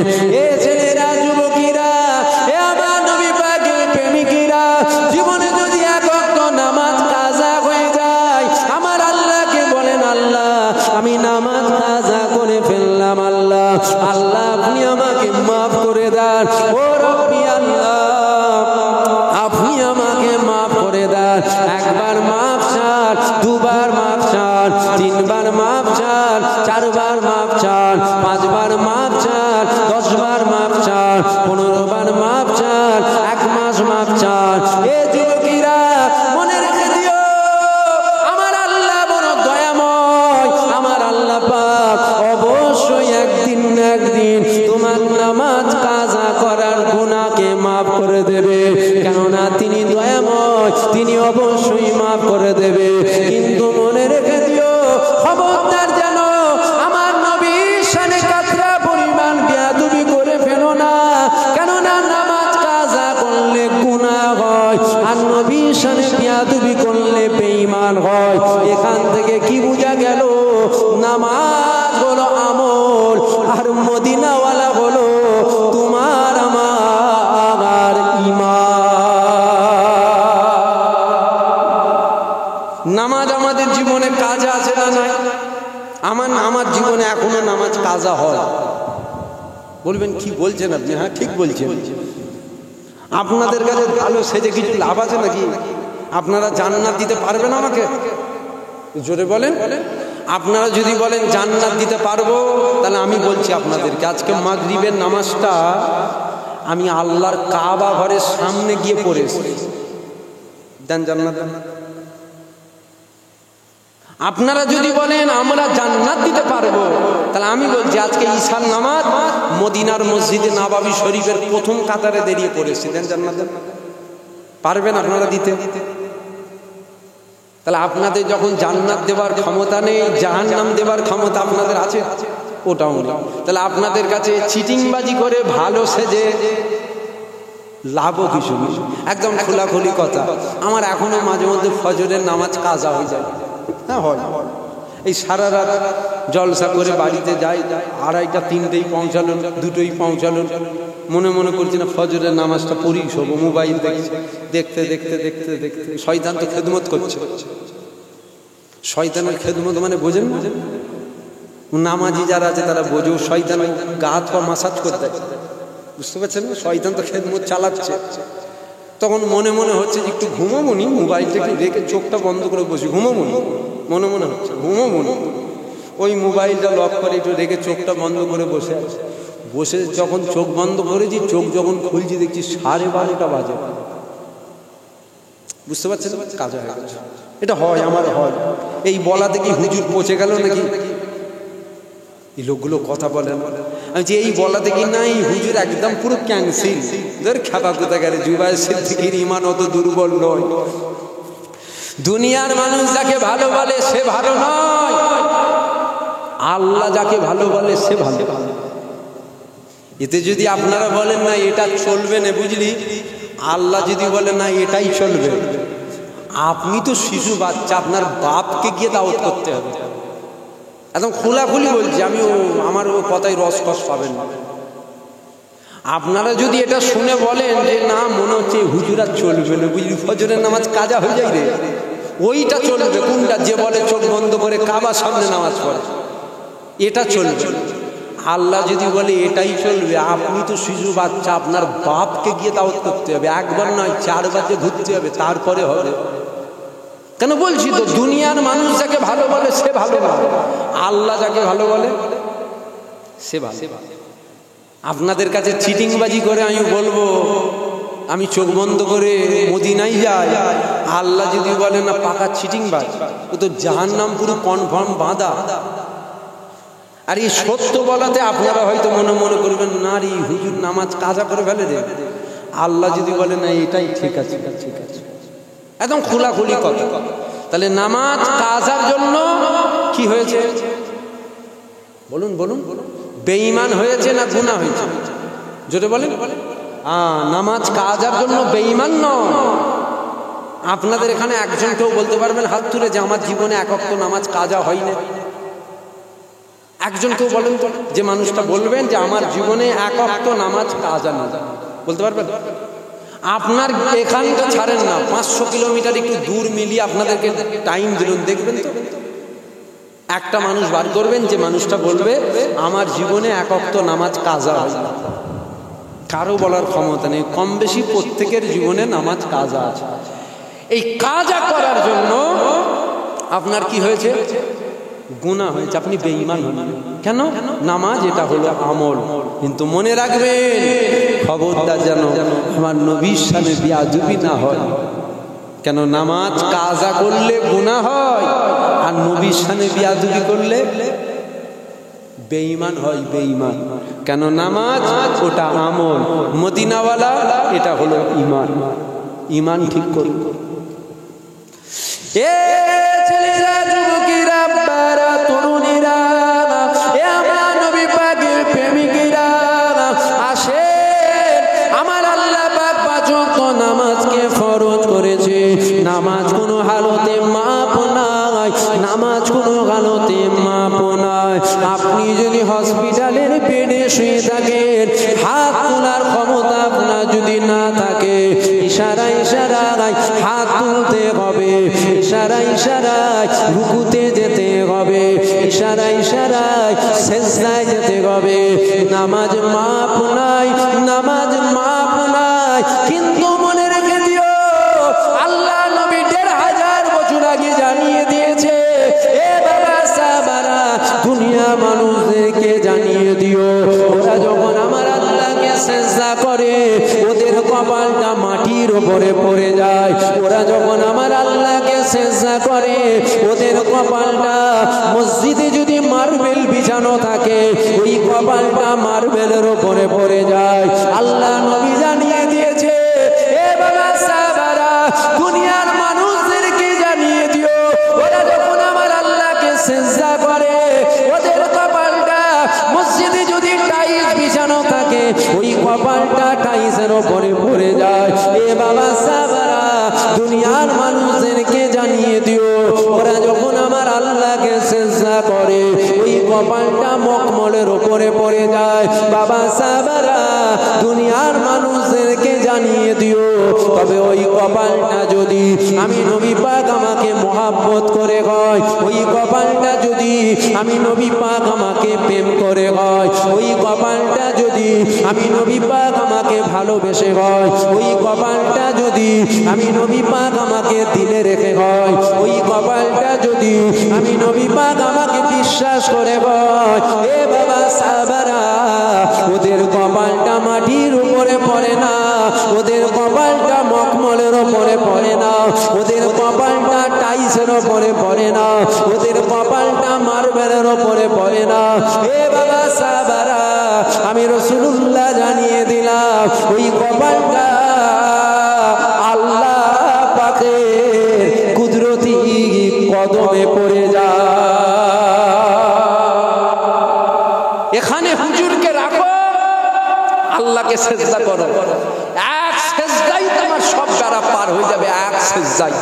এ ছেলেরা, যুবকেরা, এ আমার নবী পাকের প্রেমিকেরা, জীবনে যদি এক ওয়াক্ত নামাজ কাজা হয়ে যায়, আমার আল্লাহকে বলেন, আল্লাহ আমি নামাজ কাজা করে ফেললাম, আল্লাহ আল্লাহ আপনি আমাকে মাফ করে দেন। ও রব্বি আল্লাহ আপনি আমাকে মাফ করে দেন। একবার মাফ চান, দুবার মাফ চান, 3বার মাফ চান, 4বার মাফ চান, 5বার মাফ চান, 10বার মাফ চান, 15বার মাফ চান, 1 মাস মাফ চান। এ যুবকেরা মনে রেখে দিও, আমার আল্লাহ বড় দয়াময়। আমার আল্লাহ পাক অবশ্যই একদিন না একদিন তোমার নামাজ কাজা করার গুনাহকে মাফ করে দেবে। কেননা তিনি দয়াময়, তিনি অবশ্যই মাফ করে দেবে। কিন্তু মনে রেখে দিও, খবরদার যেন আমার নবীর শানে কাতরা পরিমাণ বেয়াদবি করে ফেলো না। কেননা নামাজ কাজা করলে গুনাহ হয়, আর নবীর শানে বেয়াদবি করলে বেঈমান হয়। এখান থেকে কি বোঝা গেল? নামাজ হলো আমল, আর মদিনাওয়ালা হলো তোমার আমার ঈমান। নামাজ আমাদের জীবনে কাজ আছে না নাই? আমার জীবনে এখনো নামাজ কাজা হয়। বলবেন কি বলছেন আপনি? হ্যাঁ ঠিক বলছেন। আপনাদের কাছে ভালো সেজে কিছু লাভ আছে নাকি? আপনারা জান্নাত দিতে পারবেন আমাকে? জোরে বলেন। আপনারা যদি বলেন জান্নাত দিতে পারবো, তাহলে আমি বলছি আপনাদেরকে আজকে মাগরিবের নামাজটা আমি আল্লাহর কাবা ঘরের সামনে গিয়ে পড়েছি, দেন জান্নাত। আপনারা যদি বলেন আমরা জান্নাত দিতে পারবো, তাহলে আমি বলছি আজকে ঈশার নামাজ মদিনার মসজিদে নববী শরীফের প্রথম কাতারে দাঁড়িয়ে পড়েছি, দেন জান্নাত। পারবেন আপনারা দিতে? তাহলে আপনাদের যখন জান্নাত দেওয়ার ক্ষমতা নেই, জাহান্নাম দেওয়ার ক্ষমতা আপনাদের আছে, ওটাও নেই। তাহলে আপনাদের কাছে চিটিংবাজি করে ভালো সেজে লাভও কিছু নেই। একদম খোলাখুলি কথা, আমার এখনো মাঝে মধ্যে ফজরের নামাজ কাজা হয়ে যায়। হ্যাঁ হয়, এই সারা রাত জলসা করে বাড়িতে যাই, 2:30 3টেই পৌঁছালো, 2টোই পৌঁছালো, মনে মনে করছি না ফজরের নামাজটা পড়ি শোবো, মোবাইল দেখতে দেখতে দেখতে দেখতে শয়তান তো খেদমত করছে। শয়তানের খেদমত মানে বোঝেন? নামাজি যারা আছে তারা বোঝো, শয়তান গা হাত পা মাসাজ করতে, বুঝতে পারছেন? শয়তান তো খেদমত চালাচ্ছে। তখন মনে মনে হচ্ছে যে একটু ঘুমোবনি, মোবাইলটা একটু রেখে চোখটা বন্ধ করে বসি, ঘুমোবনি, মনে মনে হচ্ছে ঘুমোবনি। ওই মোবাইলটা লক করে একটু রেখে চোখটা বন্ধ করে বসে আছে। বসে যখন চোখ বন্ধ করেছি, চোখ যখন খুলছি দেখছি 12:30 বাজে। বুঝতে পারছেন? কাজ হয়ে গেছে। এটা হয়, আমার হয়। এই বলাতে কি হুজুর পচে গেল নাকি? এই লোকগুলো কথা বলেন, আমি যে এই বলাতে কি না, এই হুজুর একদম পুরো ক্যান্সেল। ধর খাবা কোথা গেলে, জুবাই সিদ্দিকীর ঈমান অত দুর্বল নয়। দুনিয়ার মানুষ যাকে ভালো বলে সে ভালো নয়, আল্লাহ যাকে ভালো বলে সে ভালো। এতে যদি আপনারা বলেন না এটা চলবে না, বুঝলি, আল্লাহ যদি বলে না এটাই চলবে, আপনি তো শিশু বাচ্চা, আপনার বাপকে গিয়ে দাওয়াত করতে হবে। একদম খোলাখুলি বলছি আমি, আমার ও কথায় রসকস পাবেন না। আপনারা যদি এটা শুনে বলেন যে না মনে হচ্ছে হুজুরা চলবে না, বুঝলি, ফজরের নামাজ কাজা হয়ে যায় রে, ওইটা চলবে। কোনটা? যে বলে চোখ বন্ধ করে কাবার সামনে নামাজ পড়ে, এটা চলবে। আল্লাহ যদি বলে এটাই চলবে, আপনি তো শিশু বাচ্চা, আপনার বাপকে গিয়ে দাওয়াত করতে হবে। একবার নয়, 4 বাজে ঘুরতে হবে, তারপরে হবে। কেন বলছি তো, দুনিয়ার মানুষ যাকে ভালো বলে সে ভালো না, আল্লাহ যাকে ভালো বলে সে ভালো। আপনাদের কাছে চিটিংবাজি করে আমি বলবো আমি চোখ বন্ধ করে মদিনায় যাই, আল্লাহ যদি বলে না পাকা চিটিংবাজ, ও তো জাহান্নাম পুরো কনফার্ম বাঁধা। আর এই সত্য বলাতে আপনারা হয়তো মনে মনে করবেন না রে হুজুর নামাজ কাজা করে ফেলে রে। আল্লাহ যদি বলে না এটাই ঠিক আছে, ঠিক আছে, একদম খোলাখুলি কথা। তাহলে নামাজ কাজার জন্য কি হয়েছে বলুন বলুন? বেঈমান হয়েছে না গুনাহ হয়েছে? জোরে বলেন। নামাজ কাজার জন্য বেঈমান নয়। আপনাদের এখানে একজন কেউ বলতে পারবেন হাত তুলে যে আমার জীবনে এক ওয়াক্ত নামাজ কাজা হয় না? একজন কেউ বলেন তো, যে মানুষটা বলবেন যে আমার জীবনে এক ওয়াক্ত নামাজ কাজা না, বলতে পারবেন? আপনার এখানটা ছাড়েন না, 500 কিলোমিটার একটু দূর মিলিয়ে আপনাদেরকে টাইম দিলেন, দেখবেন তো একটা মানুষ বার করবেন যে মানুষটা বলবে আমার জীবনে এক ওয়াক্ত নামাজ কাজা হয় না। কারো বলার ক্ষমতা নেই, কম বেশি প্রত্যেকের জীবনে নামাজ কাজা আছে। এই কাজা করার জন্য আপনার কি হয়েছে? গুনাহ হয়েছে, আপনি বেঈমান হলেন। কেন? নামাজ এটা হলো আমল। কিন্তু মনে রাখবেন, খবরদার যেন আমার নবীর সামনে বেয়াদবি না হয়। কেন? নামাজ কাজা করলে গুনাহ হয়, আর নবীর সামনে বেয়াদবি করলে বেঈমান হয়, বেঈমান। কেন? নামাজ ওটা আমল, মদিনাওয়ালা এটা হলো ঈমান। ঈমান ঠিক করুন। এ ছেলেরা, যুবকেরা, বারা, তরুণীরা, এ আমার নবী পাকের প্রেমিকেরা, আসেন। আমার আল্লাহ পাক 5 ওয়াক্ত নামাজকে ফরজ করেছে। নামাজ কোনো হালতে মাপ নাই, নামাজ কোনো হালতে মাপ নাই। আপনি যদি হসপিটালের বেডে শুয়ে থাকেন, হাত তোলার ক্ষমতা আপনার যদি না থাকে, ইশারায় ইশারায় হাত তুলতে হবে, ইশারায় ইশারায় রুকুতে যেতে হবে, ইশারায় ইশারায় সিজদায় যেতে হবে। নামাজ মাপ নাই, নামাজ মাপ নাই। কিন্তু মনে রেখে দিও, আল্লাহ নবী 1500 বছর আগে জানিয়ে দিয়েছে, এ বাবা জানিয়ে দিও ওরা যখন আমার আল্লাহকে সিজদা করে ওদের কপালটা মাটির উপরে পড়ে যায় ওরা যখন আমার আল্লাহকে সিজদা করে ওদের কপালটা মসজিদে যদি মার্বেল বিছানো থাকে ওই কপালটা মার্বেলের উপরে পড়ে যায় আল্লাহ নবী জানিয়ে দিয়েছে এ বাবা সাহাবারা দুনিয়ার মানুষদেরকে জানিয়ে দিও ওরা যখন আমার আল্লাহকে সিজদা করে ওদের কপালটা মসজিদে যদি টাইলস বিছানো থাকে ওই কপালটা টাইলসের উপরে পড়ে যায় এ বাবা সাহাবারা দুনিয়ার মানুষদেরকে জানিয়ে দিও ওরা যখন আমার আল্লাহকে সিজদা করে ওই কপালটা মখমলের উপরে পড়ে যায় বাবা সাহাবারা দুনিয়ার মানুষদেরকে জানিয়ে দিও তবে ওই কপালটা যদি আমি নবী পাক আমাকে মহব্বত করে হয় ওই কপালটা যদি আমি নবী পাক আমাকে প্রেম করে হয় ওই কপালটা যদি আমি নবী পাক আমাকে ভালোবেসে হয় ওই কপালটা যদি আমি নবী পাক আমাকে দিলে রেখে হয় ওই কপালটা যদি আমি নবী পাক আমাকে বিশ্বাস করে হয় এ বাবা সাহাবারা ওদের কপালটা মাটির উপরে পড়ে না ওদের কপালটা মখমলের উপরে পড়ে না ওদের কপালটা টাইলসের উপরে পড়ে না ওদের কপালটা মার্বেলের উপরে পড়ে না এ বাবা সাহাবারা আমি রাসূলুল্লাহ জানিয়ে দিলাম ওই কপালটা আল্লাহ পাকের কুদরতি কদমে পড়ে যায় এখানে হুজুরকে রাখো আল্লাহকে সিজদা করো এক সিজদাই তোমার সব বেড়া পার হয়ে যাবে এক সিজদাই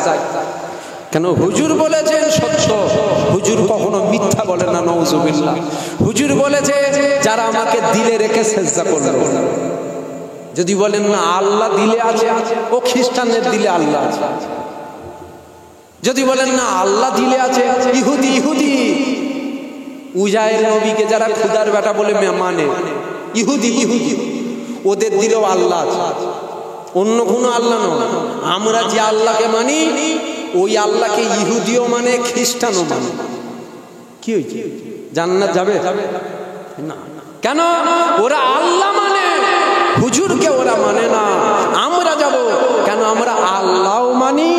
কেন হুজুর বলেছেন সত্য হুজুর কখনো মিথ্যা বলে না নাউজুবিল্লাহ হুজুর বলেছে যারা আমাকে দিলে রেখে সিজদা করবে যদি বলেন না আল্লাহ দিলে আছে ও খ্রিস্টানদের দিলে আল্লাহ আছে যদি বলেন না আল্লাহ দিলে আছে ইহুদি উজায়ের নবীকে যারা খুদার বেটা বলে মানে ইহুদি ওদের দিলেও আল্লাহ আছে অন্য কোনো আল্লাহ নয় আমরা যে আল্লাহকে মানি ওই আল্লাহকে ইহুদিও মানে খ্রিস্টানও মানে কি হয়েছে জান্নাত যাবে না কেন ওরা আল্লাহ মানে হুজুরকে ওরা মানে না আমরা যাব কেন আমরা আল্লাহও মানি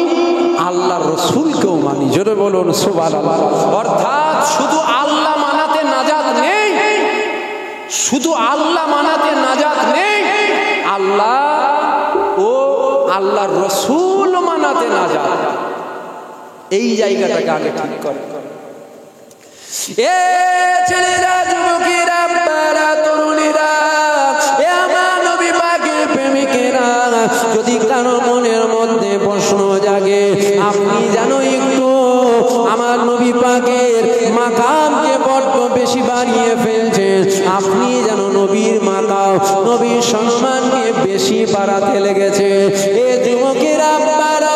আল্লাহ রসুলকেও মানি জোরে বলুন সুবহানাল্লাহ অর্থাৎ শুধু আল্লাহ মানাতে নাজাত নেই শুধু আল্লাহ মানাতে নাজাত নেই আল্লাহ ও আল্লাহর রসুল মানাতে নাজাত এই জায়গাটাকে আগে ঠিক করে এ ছেলেরা যুবকেরা বারা তরুণীরা এ আমার নবী পাকের প্রেমিকেরা যদি কারো মনের মধ্যে প্রশ্ন জাগে আপনি জানো একটু আমার নবী পাকের মাকামকে বড্ড বেশি বাড়িয়ে ফেলছেন আপনি যেন নবীর মাকাম নবীর সম্মানকে বেশি বাড়াতে লেগেছে এ যুবকেরা বারা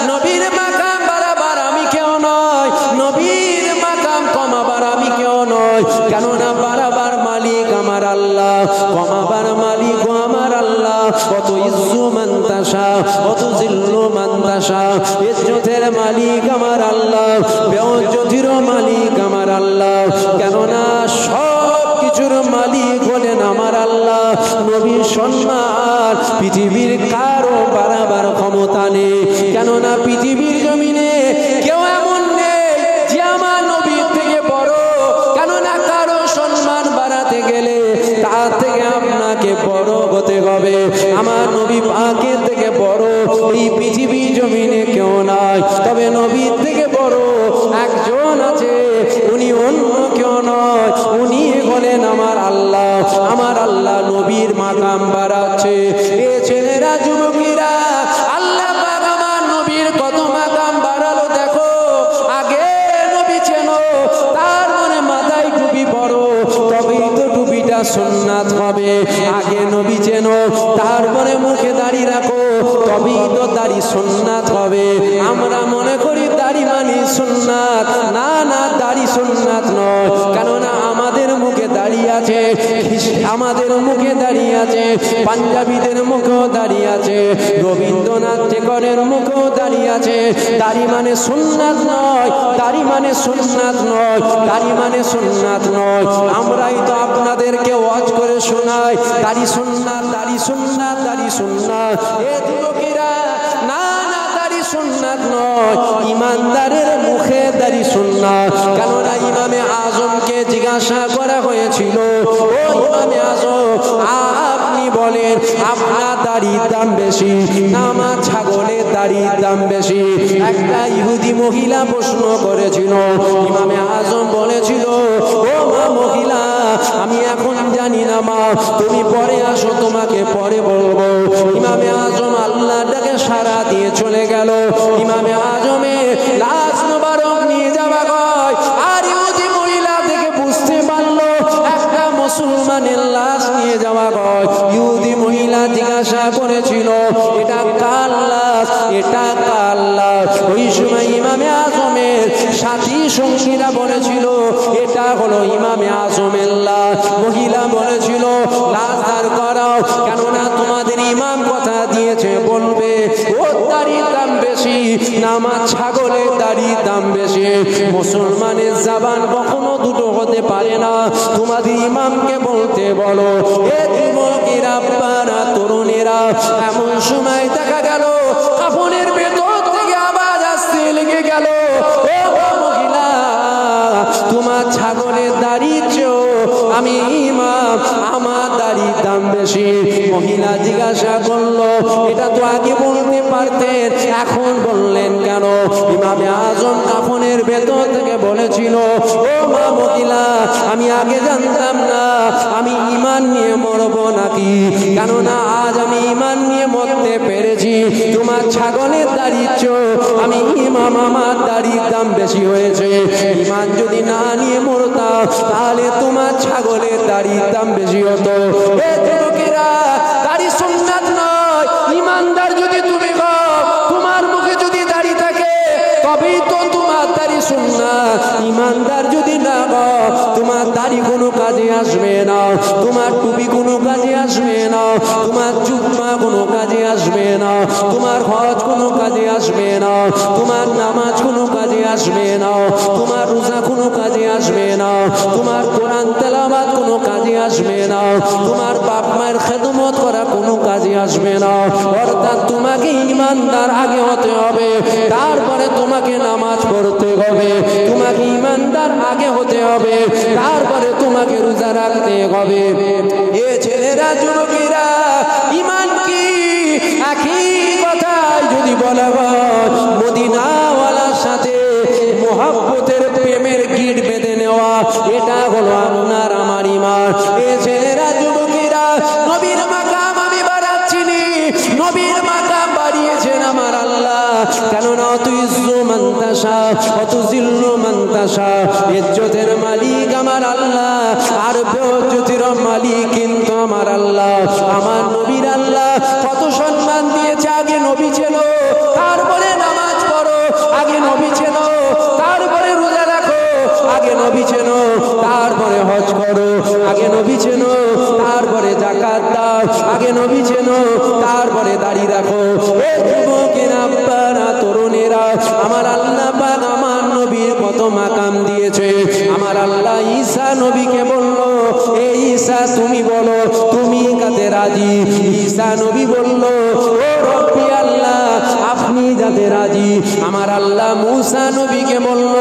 নবীর মাকাম বাড়াবার আমি কেউ নয় নবীর মাকাম কমাবার আমি কেউ নয় কেননা বাড়াবার মালিক আমার আল্লাহ কমাবার মালিক আমার আল্লাহ কত ইজ্জু মান তাশা কত জিল্লু মান তাশা ইজ্জতের মালিক আমার আল্লাহ বেইজ্জতির মালিক আমার আল্লাহ কেননা সব কিছুর মালিক হলেন আমার আল্লাহ নবীর সম্মান পৃথিবীর কারো বাড়াবার ক্ষমতা নেই কেননা পৃথিবীর জমিনে কেউ এমন নেই যে আমার নবীর থেকে বড় কেননা কারো সম্মান বাড়াতে গেলে তার থেকে আপনাকে বড় হতে হবে আমার নবী পাকের থেকে বড় এই পৃথিবীর জমিনে কেউ নাই তবে নবীর থেকে বড় একজন আছে উনি অন্য কেউ নয় উনি হলেন আমার আল্লাহ নবীর মাকাম বাড়াচ্ছে এ ছেলেরা যুবকেরা আল্লাহ পাক আমার নবীর কত মাকাম বাড়ালো দেখো আগে নবী চেনো তার মনে মাথায় টুপি পরো তবেই তো টুপিটা সুন্নাত হবে আগে নবী চেনো তারপরে মুখে দাড়ি রাখো তবেই তো দাড়ি সুন্নাত হবে আমরা মনে করি দাড়ি মানে সুন্নাত না না দাড়ি সুন্নাত নয় কেননা আমাদের মুখে দাঁড়িয়ে আছে আমাদের মুখে দাঁড়িয়ে আছে পাঞ্জাবিদের মুখেও দাঁড়িয়ে আছে রবীন্দ্রনাথ ঠাকুরের মুখেও দাঁড়িয়ে আছে দাড়ি মানে সুন্নাত নয় দাড়ি মানে সুন্নাত নয় দাড়ি মানে সুন্নাত নয় আমরাই তো আপনাদেরকে করে শোনায় দাড়ি সুন্নাত, দাড়ি সুন্নাত, দাড়ি সুন্নাত। এ যুবকেরা, না না, দাড়ি সুন্নাত নয়, ইমানদারের মুখে দাড়ি সুন্নাত। কেননা ইমামে আজমকে জিজ্ঞাসা করা হয়েছিল, ও ইমামে আজম, আপনি বলেন আপনার দাড়ির দাম বেশি না আমার ছাগলের দাড়ির দাম বেশি? একটা ইহুদি মহিলা প্রশ্ন করেছিল। ইমামে আজম বলেছিল, ও মা মহিলা, আমি এখন জানি না মা, তুমি পরে আসো, তোমাকে পরে বলবো। ইমামে আজম আল্লাহটাকে সারা দিয়ে চলে গেল। ইমামে আজমে লাশ মোবারক নিয়ে যাওয়া হয়, আর ইহুদি মহিলা থেকে বুঝতে পারলো একটা মুসলমানের লাশ নিয়ে যাওয়া হয়। ইহুদি মহিলা জিজ্ঞাসা করেছিল, এটা কার লাশ, এটা কার লাশ? ওই সময় ইমামে আজমের সাথী সঙ্গীরা বলেছিল, এটা হলো ইমামে আজমের লাশ। মহিলা বলেছিল, লাশ দাঁড় করাও, কেননা তোমাদের ইমাম কথা দিয়েছে, বলবে ওর দাড়ির দাম বেশি না আমার ছাগলের দাড়ির দাম বেশি। মুসলমানের জবান কখনো দুটো হতে পারে না, তোমাদের ইমামকে বলতে বলো। এ যুবকেরা, আপনারা তরুণেরা, এমন সময় দেখা গেল কাফনের ভেতর থেকে আওয়াজ আসতে লেগে গেল, ও মহিলা, তোমার ছাগলের দাড়ির চেয়েও আমি ইমাম, আমার দাড়ির দাম বেশি। মহিলা জিজ্ঞাসা করলো, এটা তো আগে বলতে পারতেন, এখন বললেন কেন? ইমামে আজম কাফনের ভেতর থেকে বলেছিল, ও মা মহিলা, আমি আগে জানতাম না আমি ইমান নিয়ে মরবো নাকি, কেননা আজ আমি ইমান নিয়ে মরতে পেরেছি। তোমার ছাগলের দাড়ির চেয়েও আমি ইমাম, আমার দাড়ির দাম বেশি হয়েছে। ইমান যদি না নিয়ে মরতাম তাহলে তোমার ছাগলের দাড়ির দাম বেশি হতো। এ যুবকেরা, দাড়ি সুন্নাত নয়, ইমানদার যদি তুমি হও, তোমার মুখে যদি দাড়ি থাকে তবেই তো তোমার দাড়ি সুন্নাত। ইমানদার যদি না হও, তোমার দাড়ি কোনো কাজে আসবে না, তোমার টুপি কোনো কাজে আসবে না, তোমার জুম্মা কোনো কাজে আসবে না, তোমার হজ কোনো কাজে আসবে না, তোমার নামাজ কোনো কাজে আসবে না, তোমার রোজা কোনো কাজে আসবে না, তোমার কোরআন তেলাওয়াত কোনো কাজে আসবে না, তোমার বাপ মায়ের খেদমত করা কোনো কাজে আসবে না। অর্থাৎ তোমাকে ইমানদার আগে হতে হবে, তারপরে তোমাকে নামাজ পড়তে হবে। তোমাকে ইমানদার আগে হতে হবে, তারপরে তোমাকে রোজা রাখতে হবে। এ ছেলেরা, যুবকেরা, ইমান কি? একই কথাই যদি বলা হয়, মদিনাওয়ালার সাথে মোহাব্বতের প্রেমের গিট বেঁধে নেওয়া, এটা হলো আপনার আমার ইমান। এ ছেলেরা, যুবকেরা, নবীর মাকাম আমি বাড়াচ্ছি নি, নবীর মাকাম বাড়িয়েছেন আমার আল্লাহ। কেননা তুইজ্জু মান তাশা ওয়া তুযিল্লু মান তাশা, ইজ্জতের মালিক আমার আল্লাহ, আর বেইজ্জতির মালিক কিন্তু আমার আল্লাহ। আমার নবীর আল্লাহ কত সম্মান দিয়েছে। আগে নবী ছিল, তারপরে নামাজ পড়ো, আগে নবী ছিল, তারপরে রোজা রাখো, আগে নবী ছিল, তারপরে হজ করো, আগে নবী ছিল, তারপরে যাকাত দাও, আগে নবী ছিল, তারপরে দাড়ি রাখো। এ যুবকেরা, আপনারা তরুণেরা, আমার আল্লাহ পাক আমার নবীর কত মাকাম দিয়েছে। আমার আল্লাহ ঈসা নবীকে বলল, এ ঈসা তুমি বলো তুমি কাতে রাজি? ঈসা নবী বলল, ও রব্বি আল্লাহ, আপনি যাতে রাজি। আমার আল্লাহ মূসা নবীকে বলল,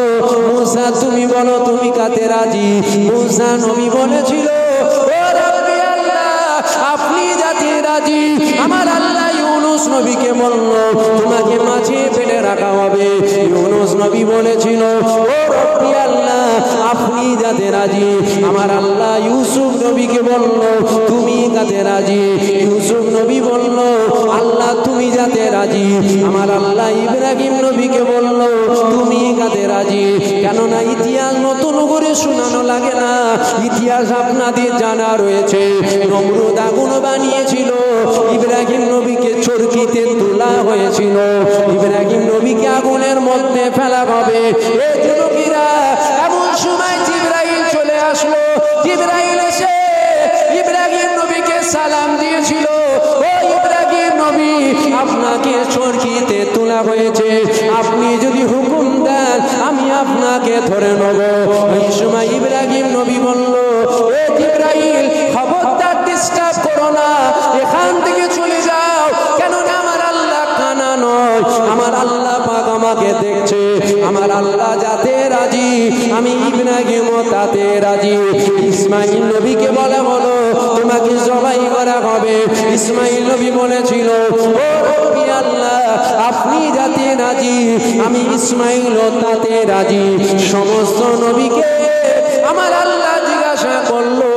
মূসা তুমি বলো তুমি কাতে রাজি? মূসা নবী বলেছিল, ও রব্বি আল্লাহ, আপনি যাতে রাজি। আমার আল্লাহ ইউনুস নবীকে বলল, তোমাকে মাঝে ফেলে রাখা হবে। ইউনুস নবী বলেছিল, ও রব্বি আল্লাহ, আপনি যাতে রাজি। আমার আল্লাহ ইউসুফ নবীকে বলল, তুমি যাতে রাজি। ইউসুফ নবী বলল, আল্লাহ তুমি যাতে রাজি। আমার আল্লাহ ইব্রাহিম নবীকে বলল, তুমি যাতে রাজি। কেননা ইতিহাস নতুন করে শোনানো লাগে না, ইতিহাস আপনাদের জানা রয়েছে। নমরুদ আগুন বানিয়েছিল, ইব্রাহিম নবীকে চরকিতে তোলা হয়েছিল, ইব্রাহিম নবীকে আগুনের মধ্যে ফেলা হবে। এ যুবকেরা, এমন সময় জিবরাইল চলে আসলো। জিবরাইল এসে ইব্রাহিম নবীকে সালাম দিয়েছিল, ও ইব্রাহিম নবী, আপনাকে চরকিতে তোলা হয়েছে, আপনি যদি হুকুম দেন আমি আপনাকে ধরে নেব। এই সময় ইব্রাহিম নবী বলল, ও জিবরাইল, খবরদার আমাকে দেখছে, আমার আল্লাহ যাতে রাজি, আমি ইব্রাহিম তাতে রাজি। ইসমাইল নবীকে বলা হলো তোমাকে জবাই করা হবে। ইসমাইল নবী বলেছিল, ও রব্বি আল্লাহ, আপনি যাতে রাজি, আমি ইসমাইল তাতে রাজি। সমস্ত নবীকে আমার আল্লাহ জিজ্ঞাসা করলো,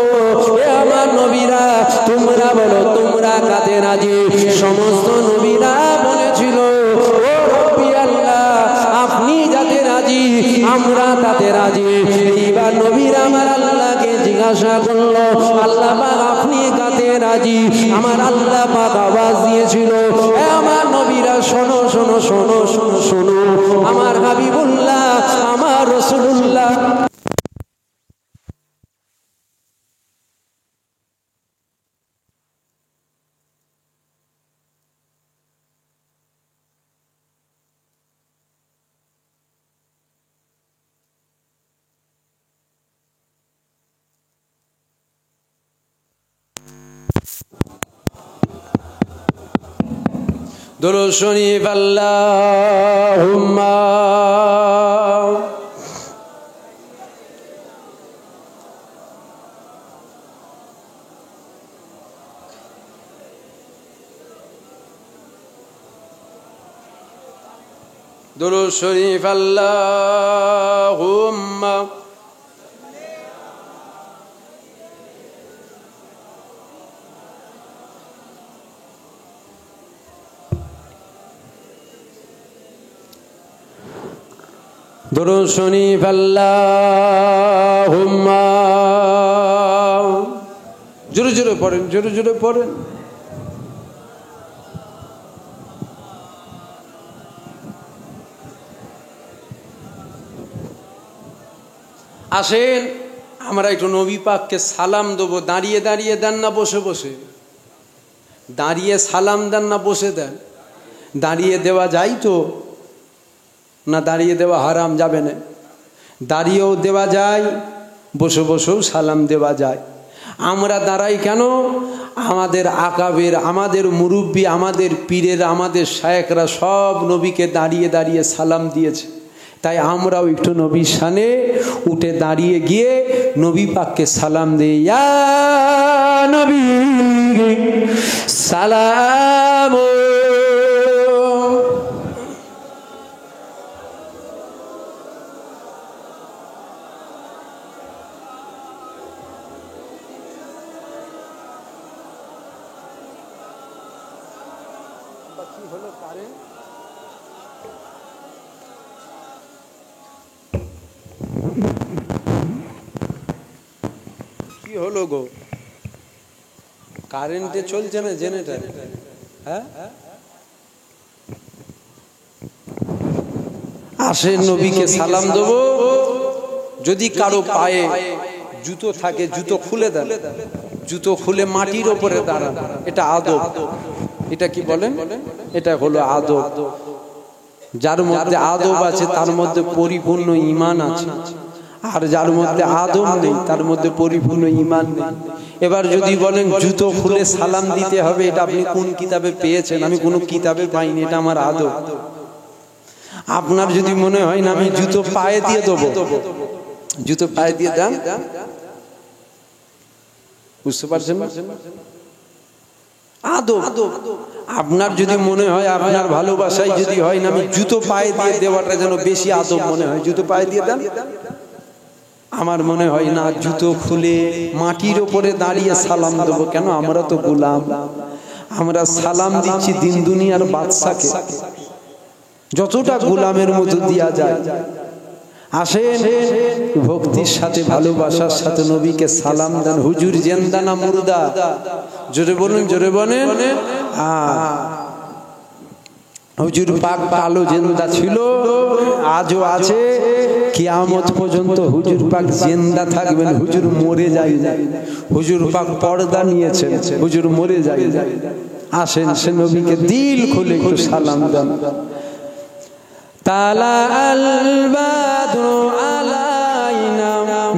এ আমার নবীরা তোমরা বলো তোমরা কাতে রাজি? সমস্ত নবীরা বলেছিল, ও রব্বি আল্লাহ, আপনি যাতে রাজি আমরা তাতে রাজি। এইবার নবীরা আমার আল্লাহকে জিজ্ঞাসা করলো, আল্লাহ পাক আপনি কাতে রাজি? আমার আল্লাহ পাক আওয়াজ দিয়েছিল, এ আমার নবীরা শোনো শোনো শোনো শোনো শোনো, আমার হাবিবুল্লাহ আমার রাসূলুল্লাহ দুরূদ শরীফ আল্লাহুম্মা দুরূদ শরীফ আল্লাহুম্মা দুরূদ শরীফ আল্লাহুম্মা। জোরে জোরে পড়েন, জোরে জোরে পড়েন। আসেন আমরা একটু নবী পাককে সালাম দেবো। দাঁড়িয়ে দাঁড়িয়ে দেন না বসে বসে? দাঁড়িয়ে সালাম দেন না বসে দেন? দাঁড়িয়ে দেওয়া যায় তো? না দাঁড়িয়ে দেওয়া হারাম, যাবে না? দাঁড়িয়েও দেওয়া যায়, বসে বসেও সালাম দেওয়া যায়। আমরা দাঁড়াই কেন? আমাদের আকাবের, আমাদের মুরব্বী, আমাদের পীরের, আমাদের শায়েখরা সব নবীকে দাঁড়িয়ে দাঁড়িয়ে সালাম দিয়েছে। তাই আমরাও একটু নবীর শানে উঠে দাঁড়িয়ে গিয়ে নবী পাককে সালাম দিই। ইয়া নবী সালাম। কি হলো গো? কারেন্টে চলছে না জেনারেটর? হ্যাঁ, আসেন নবীকে সালাম দেবো। যদি কারো পায়ে জুতো থাকে জুতো খুলে দেন, জুতো খুলে মাটির ওপরে দাঁড়ান, এটা আদব। এটা কি বলেন? এটা হলো আদব। যার মধ্যে আদব আছে তার মধ্যে পরিপূর্ণ ঈমান আছে, আর যার মধ্যে আদব নেই তার মধ্যে পরিপূর্ণ ঈমান নেই। এবার যদি বলেন জুতো খুলে সালাম দিতে হবে, এটা আপনি কোন কিতাবে পেয়েছেন? আমি কোনো কিতাবে পাইনি, এটা আমার আদব। আপনার যদি মনে হয় না আমি জুতো পায়ে দিয়ে দেবো, জুতো পায়ে দিয়ে দেন, বুঝতে পারছেন? আদব। আপনার যদি মনে হয়, আপনার ভালোবাসায় যদি হয় না আমি জুতো পায়ে দিয়ে দেওয়াটা যেন বেশি আদব মনে হয়, জুতো পায়ে দিয়ে দেন। আমার মনে হয় না জুতো খুলে মাটির ওপরে দাঁড়িয়ে সালাম দেবো। কেন? আমরা তো গোলাম, আমরা সালাম দিচ্ছি দিন দুনিয়ার বাদশাকে, যতটা গোলামের মতো দেয়া যায়। আসেন ভক্তির সাথে ভালোবাসার সাথে নবীকে সালাম দেন। হুজুর জিন্দা না মুর্দা? জোরে বলুন, জোরে বলেন। হুজুর পাক কালো জিন্দা ছিল, আজও আছে, কিয়ামত পর্যন্ত হুজুর পাক জিন্দা থাকবেন। হুজুর মরে যায় না, হুজুর পাক পর্দা নিয়েছেন, হুজুর মরে যায় না। আসেন সে নবীকে দিল খুলে একটু সালাম দেন। তালা আল বাদরু আলাইনা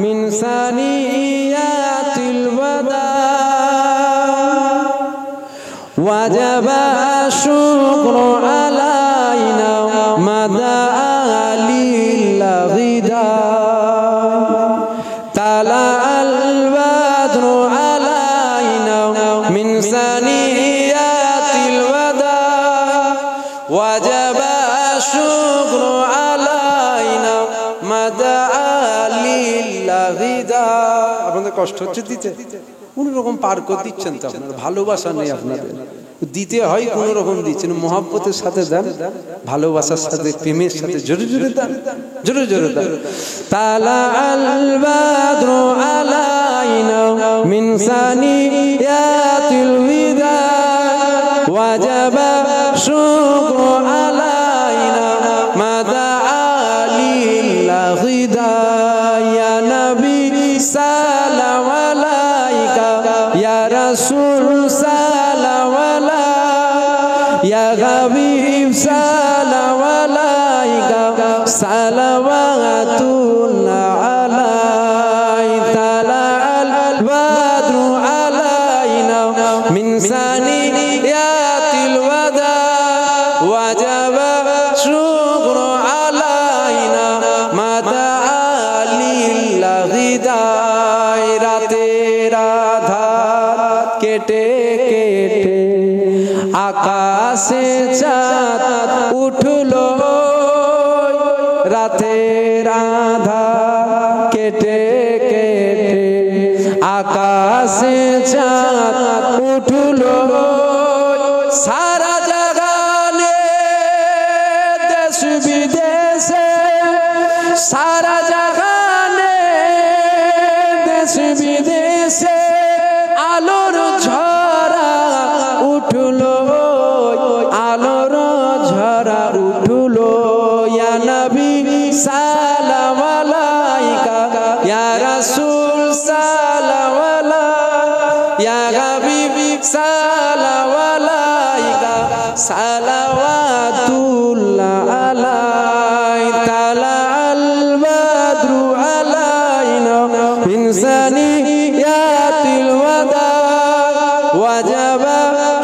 মিন সানিয়াতিল ওয়াদা ওয়াজাবা শুকরু আলাইনা মাদা কষ্ট হচ্ছে দিতে, কোন রকম পার করে দিচ্ছেন তো আপনার, ভালোবাসা নেই আপনাদের, দিতে হয় কোন রকম দিচ্ছেন, মহব্বতের সাথে দেন, ভালোবাসার সাথে প্রেমের সাথে জোরে জোরে দেন, জোরে জোরে দেন। তালা আল বাদরু আলাইনা মিন সানিয়াতিল বিদা ওয়াজাবা শুকরু আলাইনা মাদা আলিল্লাহি ইয়া নবী সালাম আলাইকা ইয়া রাসূল সালাম আলাইকা ইয়া হাবিব সালাম আলাইকা সালাওয়াতুল্লাহ আলাইকা তালা আল বাদরু আলাইনা মিন সানিয়াতিল ওয়াদা ওয়াজাবা শুকরু আলাইনা মাদা আলিল্লাহি দাই রাতের আধার কেটে কেটে আকাশে চাঁদ উঠলো, রাতের আধার কেটে কেটে আকাশে চাঁদ উঠলো, সারা জাগানে দেশ বিদেশে, সারা জাগানে দেশ বিদেশে আলোর ঝরা উঠলো, আলোর ঝরা উঠলো, ইয়া নবী সালাম আলাইকা ইয়া রাসূল সালাম আলাইকা ইয়া হাবিব সালাম আলাইকা সালাওয়াতুল্লাহ আলাইকা তালা আল বাদরু আলাইনা মিন সানিয়াতিল ওয়াদা ওয়াজাবা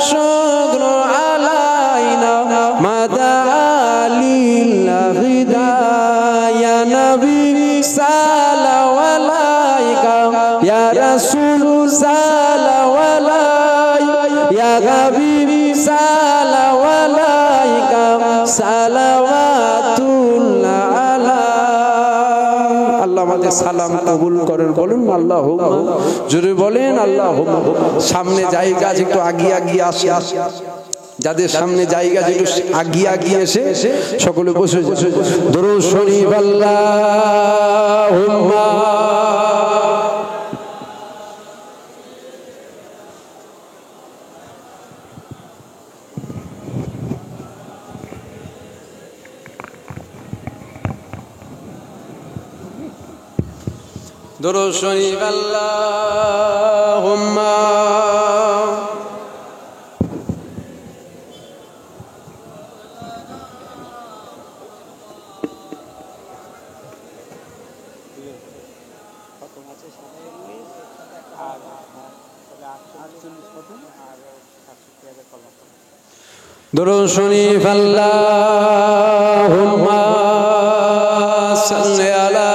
শুকরু আলাইনা মাদা আলিল্লাহি ইয়া নবী সালাম আলাইকা ইয়া রাসূল সালাম আলাইকা ইয়া হাবিব সালাম আলাইকা সালাওয়াতুল্লাহ আলাইকা। আল্লাহ আমাদের সালাম কবুল করেন, বলুন আল্লাহুম্মা, জোরে বলেন আল্লাহুম্মা। সামনে জায়গা আছে, একটু আগিয়ে আগিয়ে আসে, যাদের সামনে জায়গা একটু আগিয়ে আগিয়ে এসে সকলে বসে দরুদ শরীফ আল্লাহুম্মা দরুদ শরীফ আল্লাহুম্মা দরুদ শরীফ আল্লাহুম্মা সাল্লি আলা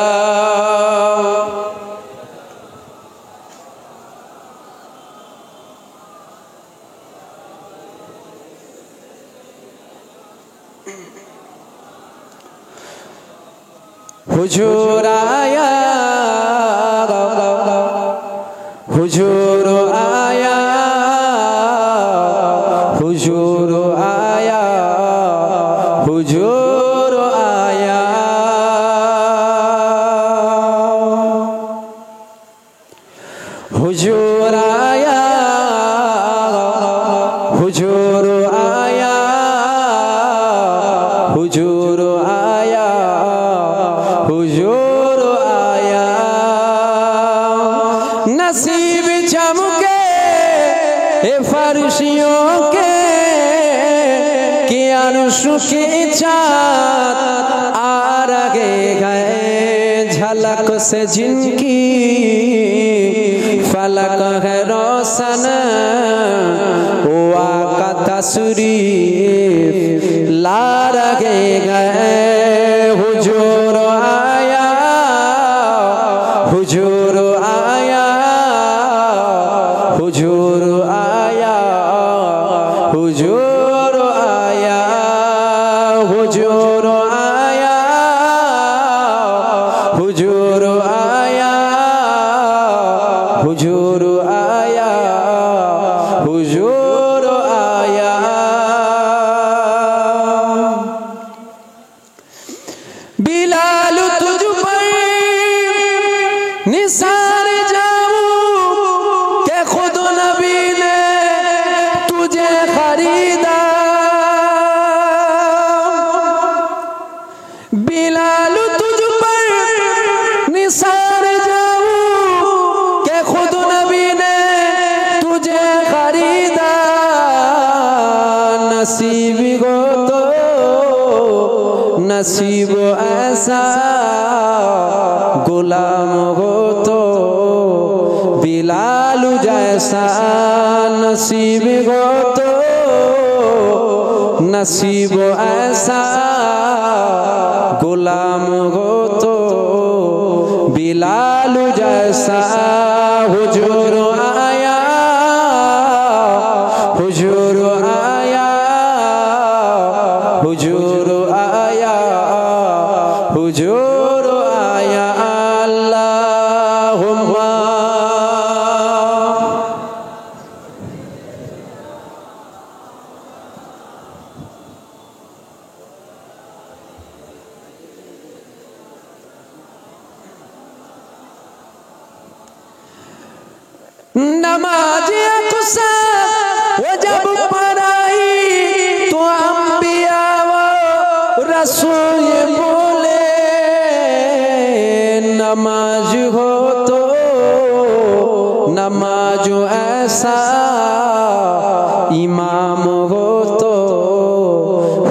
হুজুর আয়া, হুজুর আয়া, হুজুর আয়া, হুজুর আয়া, হুজুর আয়া, হুজুর আয়া, হুজুর আয়া, হুজুর আয়া, नसीब चमके ए फर्शियों के कि अर्श के चाँद आ रहे गए झलक से जिनकी फलक है रोशन वो आका तस्रीफ ला रहे गए हुजूर आया, हुजूर आया, हुजूर आया, हुजूर आया, हुजूर आया, हुजूर आया, ऐसा गुलाम हो तो बिलाल जैसा नसीब हो तो नसीब ऐसा गुलाम हो तो बिलाल जैसा हुजूर आया हुजूर आया हुजूर आया हुजूर आया अल्लाहुम्मा नमाज अक़सा वो जब पढ़ाई तो अंबिया व रसूल बोले नमाज हो तो नमाज ऐसा इमाम हो तो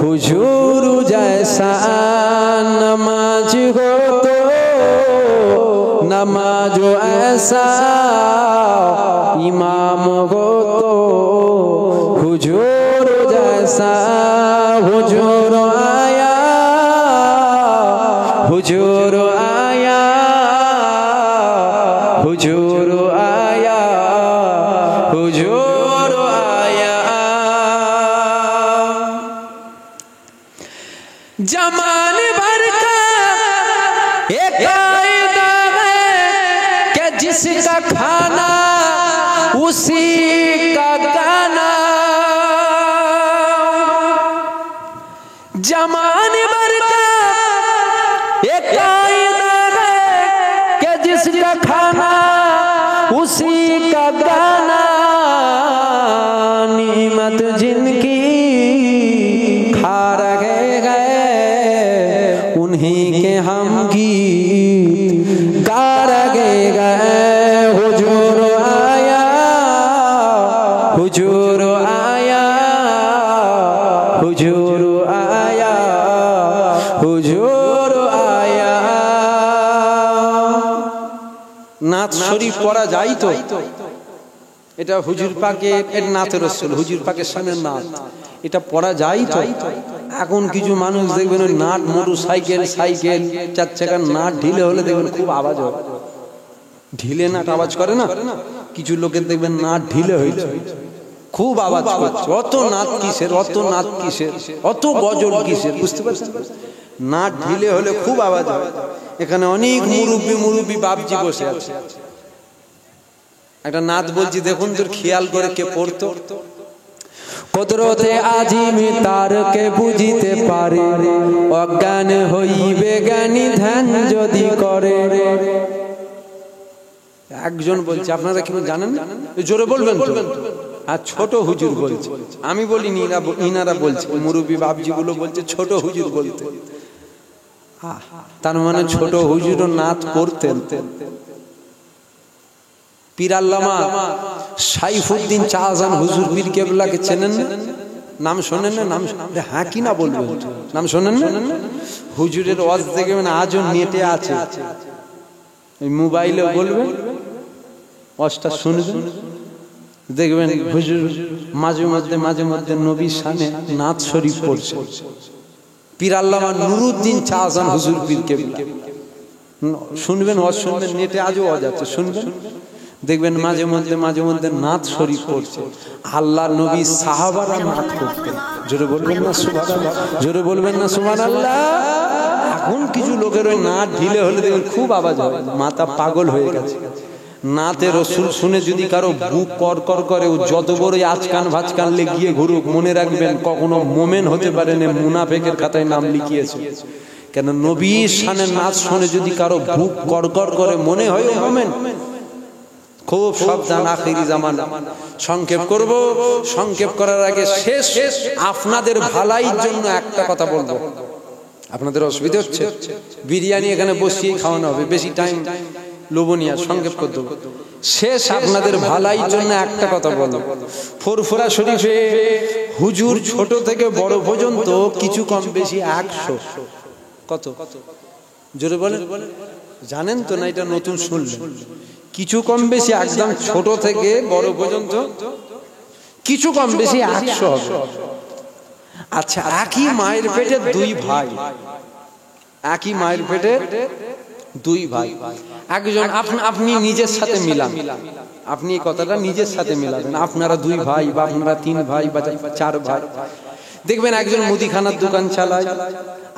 हुजूर जैसा नमाज हो तो नमाज ऐसा इमाम हो तो हुजूर जैसा हुजूर आया हुजूर आया हुजूर आया हुजूर आया जमाने भर का एक कायदा है कि जिसका खाना उसी का गाना जमाने भर का एक कायदा है कि जिसका खाना उसी का गाना नीमत जिनकी खा रहे गए उन्हीं के हम गीत गा रहे गए हुजूर आया हुजूर आया हुजूर आया हुजूर आया नात शरीफ পড়া যায় তো এটা হুজুর পাকের এর নাতের রসুল হুজুর পাকের সামনে নাত এটা পড়া যায় তো এখন কিছু মানুষ দেখবেন ওই নাট মোটরসাইকেল সাইকেল চার চাকার নাট ঢিলে হলে দেখবেন খুব আওয়াজ হয় ঢিলে নাট আওয়াজ করে না কিছু লোকের দেখবেন নাট ঢিলে হয়েছে খুব আওয়াজ করছে অত নাট কিসের অত নাট কিসের অত গজল কিসের বুঝতে পারছেন নাট ঢিলে হলে খুব আওয়াজ হয় এখানে অনেক মুরব্বি বাপজি বসে আছে একটা নাত বলছি দেখুন তোর খেয়াল করে কে পড়তো কুদরতে আজিমি তারকে বুঝিতে পারে অজ্ঞান হইবে জ্ঞানী ধ্যান যদি করে একজন বলছে আপনারা কি জানেন জোরে বলবেন তো আর ছোট হুজুর বলছে আমি বলিনি ইনারা বলছে মুরব্বি বাপজি গুলো বলছে ছোট হুজুর বলতে তার মানে ছোট হুজুরও নাত করতেন পীর আল্লামা সাইফুদ্দিন শাহজাহান হুজুর পীর কেবলাকে চেনেন না নাম শোনেন না নাম হ্যাঁ কি না বলবেন নাম শোনেন না হুজুরের ওয়াজ দেখবেন আজও নেটে আছে এই মোবাইলে বলবেন ওয়াজটা শুনবেন দেখবেন হুজুর মাঝে মধ্যে নবীর শানে নাত শরীফ পড়ছে পীর আল্লামা নুরুদ্দিন শাহজাহান হুজুর পীর কেবলা শুনবেন ওয়াজ শুনবেন নেটে আজও ওয়াজ আছে শুনবেন দেখবেন মাঝে মধ্যে নাত শরীফ পড়ছে আল্লাহর নবী সাহাবারা নাত করতেন জোরে বলবেন না সুবহানাল্লাহ জোরে বলবেন না সুবহানাল্লাহ এখন কিছু লোকের ওই নাত ঢিলে হলে দেখবেন খুব আওয়াজ হয় মাথা পাগল হয়ে গেছে নাতে রসুল শুনে যদি কারো বুক কর করে ও যত বড়ই আজকান ভাজকান লেগিয়ে ঘুরুক মনে রাখবেন কখনো মোমেন হতে পারে না মুনাফেকের খাতায় নাম লিখিয়েছে কেন নবীর শানে নাচ শুনে যদি কারো বুক কর করে মনে হয় মোমেন খুব সাবধান আখিরি জামানা সংক্ষেপ করব সংক্ষেপ করার আগে শেষ আপনাদের ভালাইয়ের জন্য একটা কথা বলবো আপনাদের অসুবিধা হচ্ছে বিরিয়ানি এখানে বসিয়ে খাওয়ানো হবে বেশি টাইম লোভনীয় সংক্ষেপ করে দেব শেষ আপনাদের ভালাইয়ের জন্য একটা কথা বলবো ফুরফুরা শরীফে হুজুর ছোট থেকে বড় পর্যন্ত কিছু কম বেশি 100 কত জোরে বলেন। জানেন তো না, এটা নতুন শুনলেন। কিছু কম বেশি একদম ছোট থেকে বড় পর্যন্ত কিছু কম বেশি 100 হবে। আচ্ছা, একই মায়ের পেটে দুই ভাই, একই মায়ের পেটে দুই ভাই, একজন আপনি নিজের সাথে মিলান, আপনি এই কথাটা নিজের সাথে মিলাবেন। আপনারা দুই ভাই বা আপনারা 3 ভাই বা 4 ভাই, দেখবেন একজন মুদিখানার দোকান চালায়,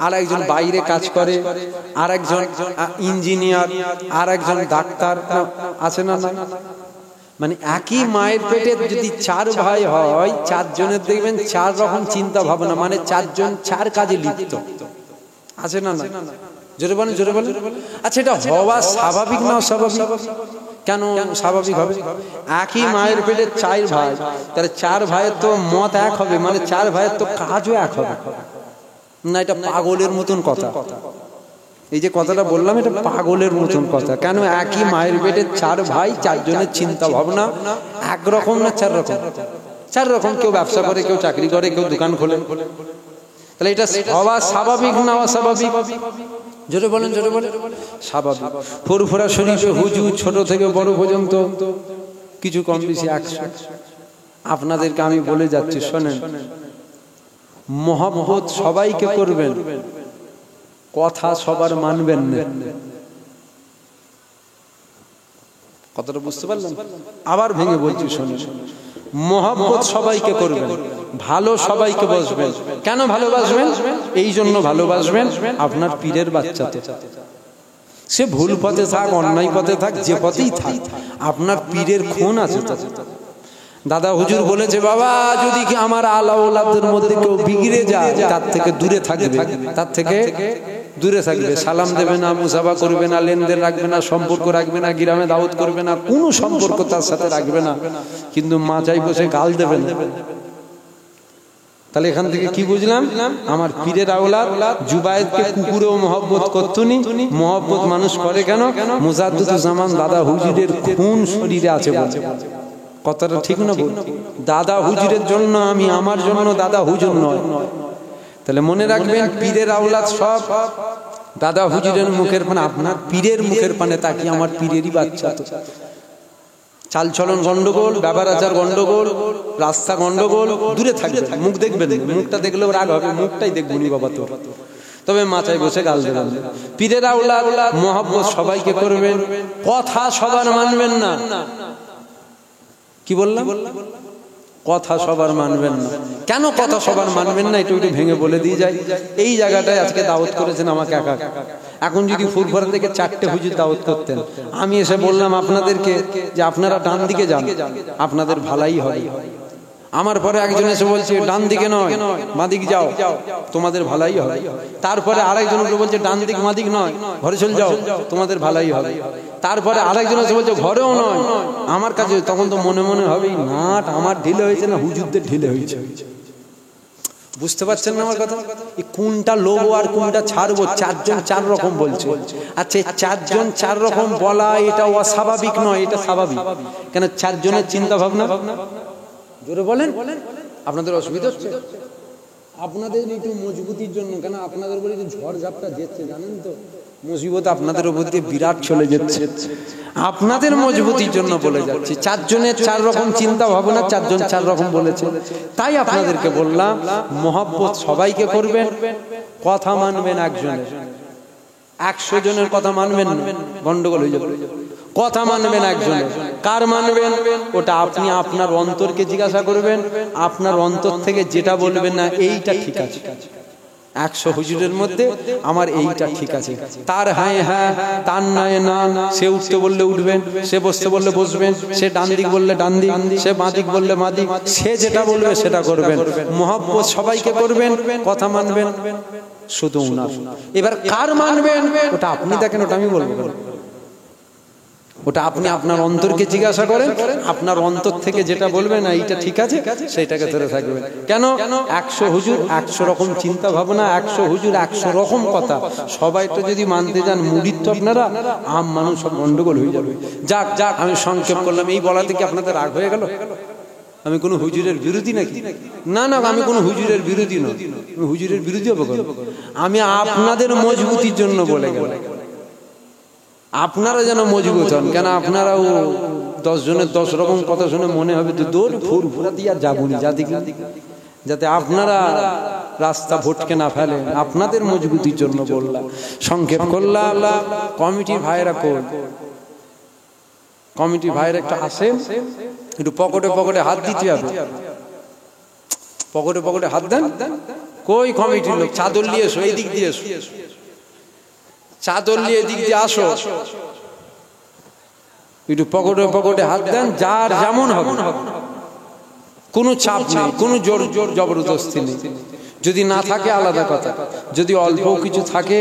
আর একজন বাইরে কাজ করে, আর একজন ইঞ্জিনিয়ার, আর একজন ডাক্তার, আছে না? মানে একই মায়ের পেটে যদি 4 ভাই হয়, 4 জনের দেখবেন 4 রকম চিন্তা ভাবনা, মানে 4 জন 4 কাজে লিপ্ত, আছে না? জোরে বলেন, জোরে বলেন। আচ্ছা, এটা হওয়া স্বাভাবিক না অস্বাভাবিক? কেন স্বাভাবিক হবে? একই মায়ের পেটে 4 ভাই, তাহলে 4 ভাইয়ের তো মত এক হবে, মানে 4 ভাইয়ের তো কাজও এক হবে না? এটা পাগলের মতন কথা। এই যে কথাটা বললাম, এটা পাগলের মতন কথা। কেন? একই মায়ের পেটে 4 ভাই, 4 জনের চিন্তা ভাবনা একরকম না 4 রকম? 4 রকম। কেউ ব্যবসা করে, কেউ চাকরি করে, কেউ দোকান খোলে। তাহলে এটা হওয়া স্বাভাবিক না অস্বাভাবিক? জোরে বলেন, জোরে বলেন। স্বাভাবিক। ফুরফুরা শরীফে হুজুর ছোট থেকে বড় পর্যন্ত কিছু কম বেশি 100। আপনাদেরকে আমি বলে যাচ্ছি, শোনেন, মহব্বত সবাইকে করবেন, কথা সবার মানবেন না। কথাটা বুঝতে পারলেন? আবার ভেঙে বলছি, শোনেন, মহব্বত সবাইকে করবেন, ভালো সবাইকে বাসবেন। কেন ভালোবাসবেন? এই জন্য ভালোবাসবেন, আপনার পীরের বাচ্চা তো, সে ভুল পথে থাক, অন্যায় পথে থাক, যে পথেই থাক, আপনার পীরের খুন আছে। দাদা হুজুর বলেছে, বাবা যদি কি আমার আলা ওলাদের মধ্যে কেউ বিগড়ে যায়, তার থেকে দূরে থাকবে, তার থেকে দূরে থাকবে। সালাম দেবে না, মুসাফা করবে না, লেনদেন রাখবে না, সম্পর্ক রাখবে না, গ্রামে দাওয়াত করবে না, কোনো সম্পর্ক তার সাথে রাখবে না, কিন্তু মাজায় বসে গাল দেবে না। তাহলে এখান থেকে কি বুঝলাম? আমার পীরের আওলাদ জুবায়েদকে কুকুরেও মহব্বত করতনি। মহব্বত মানুষ করে কেন? মুজাদ্দিদুজ্জামান দাদা হুজুরের খুন শরীরে আছে বলে। কথাটা ঠিক না বল? দাদা হুজুরের জন্য আমি, আমার জন্য দাদা হুজুর নয়। তাহলে মনে রাখবেন, পীরের আওলাদ সব দাদা হুজুরের মুখের পানে, আপনার পীরের মুখের পানে তাকিয়ে আমার পীরেরই বাচ্চা তো। চালচলন গন্ডগোল, ব্যবহার আচার গন্ডগোল, রাস্তা গন্ডগোল, দূরে থাকবেন, মুখ দেখবেন। মুখটা দেখলেও রাগ হবে, মুখটাই দেখবনি বাবা তোর, তবে মাচায় বসে গাল দেবেন। পীরের আওলাদ মহব্বত সবাইকে করবেন, কথা সবার মানবেন না। কি বললাম? কথা সবার মানবেন না। কেন কথা সবার মানবেন না? একটু ভেঙে বলে দিয়ে যায়। এই জায়গাটায় আজকে দাওয়াত করেছেন আমাকে একা। এখন যদি ফুরফুরা থেকে 4টে হুজুর দাওয়াত করতেন, আমি এসে বললাম আপনাদেরকে যে আপনারা ডান দিকে যান, আপনাদের ভালাই হয়। আমার পরে একজন এসে বলছে ডান দিকে নয়, বাঁ দিকে যাও, তোমাদের ভালাই হবে। তারপরে আরেকজন বলছে ডান দিক বাঁ দিক নয়, ঘরে চলে যাও, তোমাদের ভালাই হবে। তারপরে আরেকজন এসে বলছে ঘরেও নয়, আমার কাছে। তখন তো মনে মনে হবে, নাট আমার ঢিলে হয়েছে না হুজুরদের ঢিলে হয়েছে। বুঝতে পারছেন না আমার কথা? কোনটা লোবো আর কোনটা ছাড়বো? 4 জন 4 রকম বলছে। আচ্ছা, 4 জন 4 রকম বলা এটা অস্বাভাবিক নয়, এটা স্বাভাবিক। কেন? 4 জনের চিন্তা ভাবনা। জোরে বলেন। আপনাদের অসুবিধা হচ্ছে? আপনাদের একটু মজবুতির জন্য। কেন? আপনাদের উপরে যে ঝড় ঝাপটা যেচ্ছে জানেন তো, মুসিবত আপনাদের উপর দিয়ে বিরাট চলে যাচ্ছে। আপনাদের মজবুতির জন্য বলে যাচ্ছে। 4 জনের 4 রকম চিন্তা ভাবনা, 4 জন 4 রকম বলেছে। তাই আপনাদেরকে বললাম, মহব্বত সবাইকে করবেন, কথা মানবেন একজনের। 100 জনের কথা মানবেন না, গন্ডগোল হয়ে যাবে। কথা মানবেন একজনের। কার মানবেন? ওটা আপনি আপনার অন্তরকে জিজ্ঞাসা করবেন, আপনার অন্তর থেকে যেটা বলবেন না এইটা ঠিক আছে, 100 হুজুরের মধ্যে আমার এইটা ঠিক আছে, তার হ্যাঁ হ্যাঁ, তার নয় না। সে উঠতে বললে উঠবেন, সে বসতে বললে বসবেন, সে ডান দিক বললে ডান দিক, সে বাঁ দিক বললে বাঁ দিক, সে যেটা বলবে সেটা করবেন। মহব্বত সবাইকে করবেন, কথা মানবেন শুধু উনার। এবার কার মানবেন ওটা আপনি দেখেন, ওটা আমি বলবো। ওটা আপনি আপনার অন্তরকে জিজ্ঞাসা করেন, আপনার অন্তর থেকে যেটা বলবেন না এইটা ঠিক আছে, সেইটাকে ধরে থাকবেন। কেন? 100 হুজুর 100 রকম চিন্তা ভাবনা, 100 হুজুর 100 রকম কথা। সবাই তো যদি মানতে যান মুরিদ তো আপনারা, আম মানুষ সব গন্ডগোল হয়ে যাবে। যাক যাক, আমি সংক্ষেপ করলাম। এই বলা থেকে আপনাদের রাগ হয়ে গেল? আমি কোনো হুজুরের বিরোধী নাকি? না না, আমি কোনো হুজুরের বিরোধী নই। আমি হুজুরের বিরোধী হবো কেন? আমি আপনাদের মজবুতির জন্য বলে গেলাম, আপনারা যেন মজবুত হন। কেন আপনারাও 10 জনের 10 রকম কথা শুনে মনে হবে তো দৌড় ফুরফুরা দিয়ে যাবনি, যাতে আপনারা রাস্তা ভটকে না ফেলেন, আপনাদের মজবুতির জন্য বললাম। সংক্ষেপ করলাম। কমিটি ভাইরা কোন কমিটি ভাইরা একটু আসেন, একটু পকেটে পকেটে হাত দিতে হবে, পকেটে পকেটে হাত দেন। কই কমিটির লোক? চাদর নিয়ে এসো, এই দিক দিয়ে এসো, চাদর নিয়ে এদিক দিয়ে আসো, একটু পকেটে পকেটে হাত দেন। যার যেমন হবে, কোনো চাপ নেই, কোনো জোর জবরদস্তি নেই। যদি না থাকে আলাদা কথা, যদি অল্প কিছু থাকে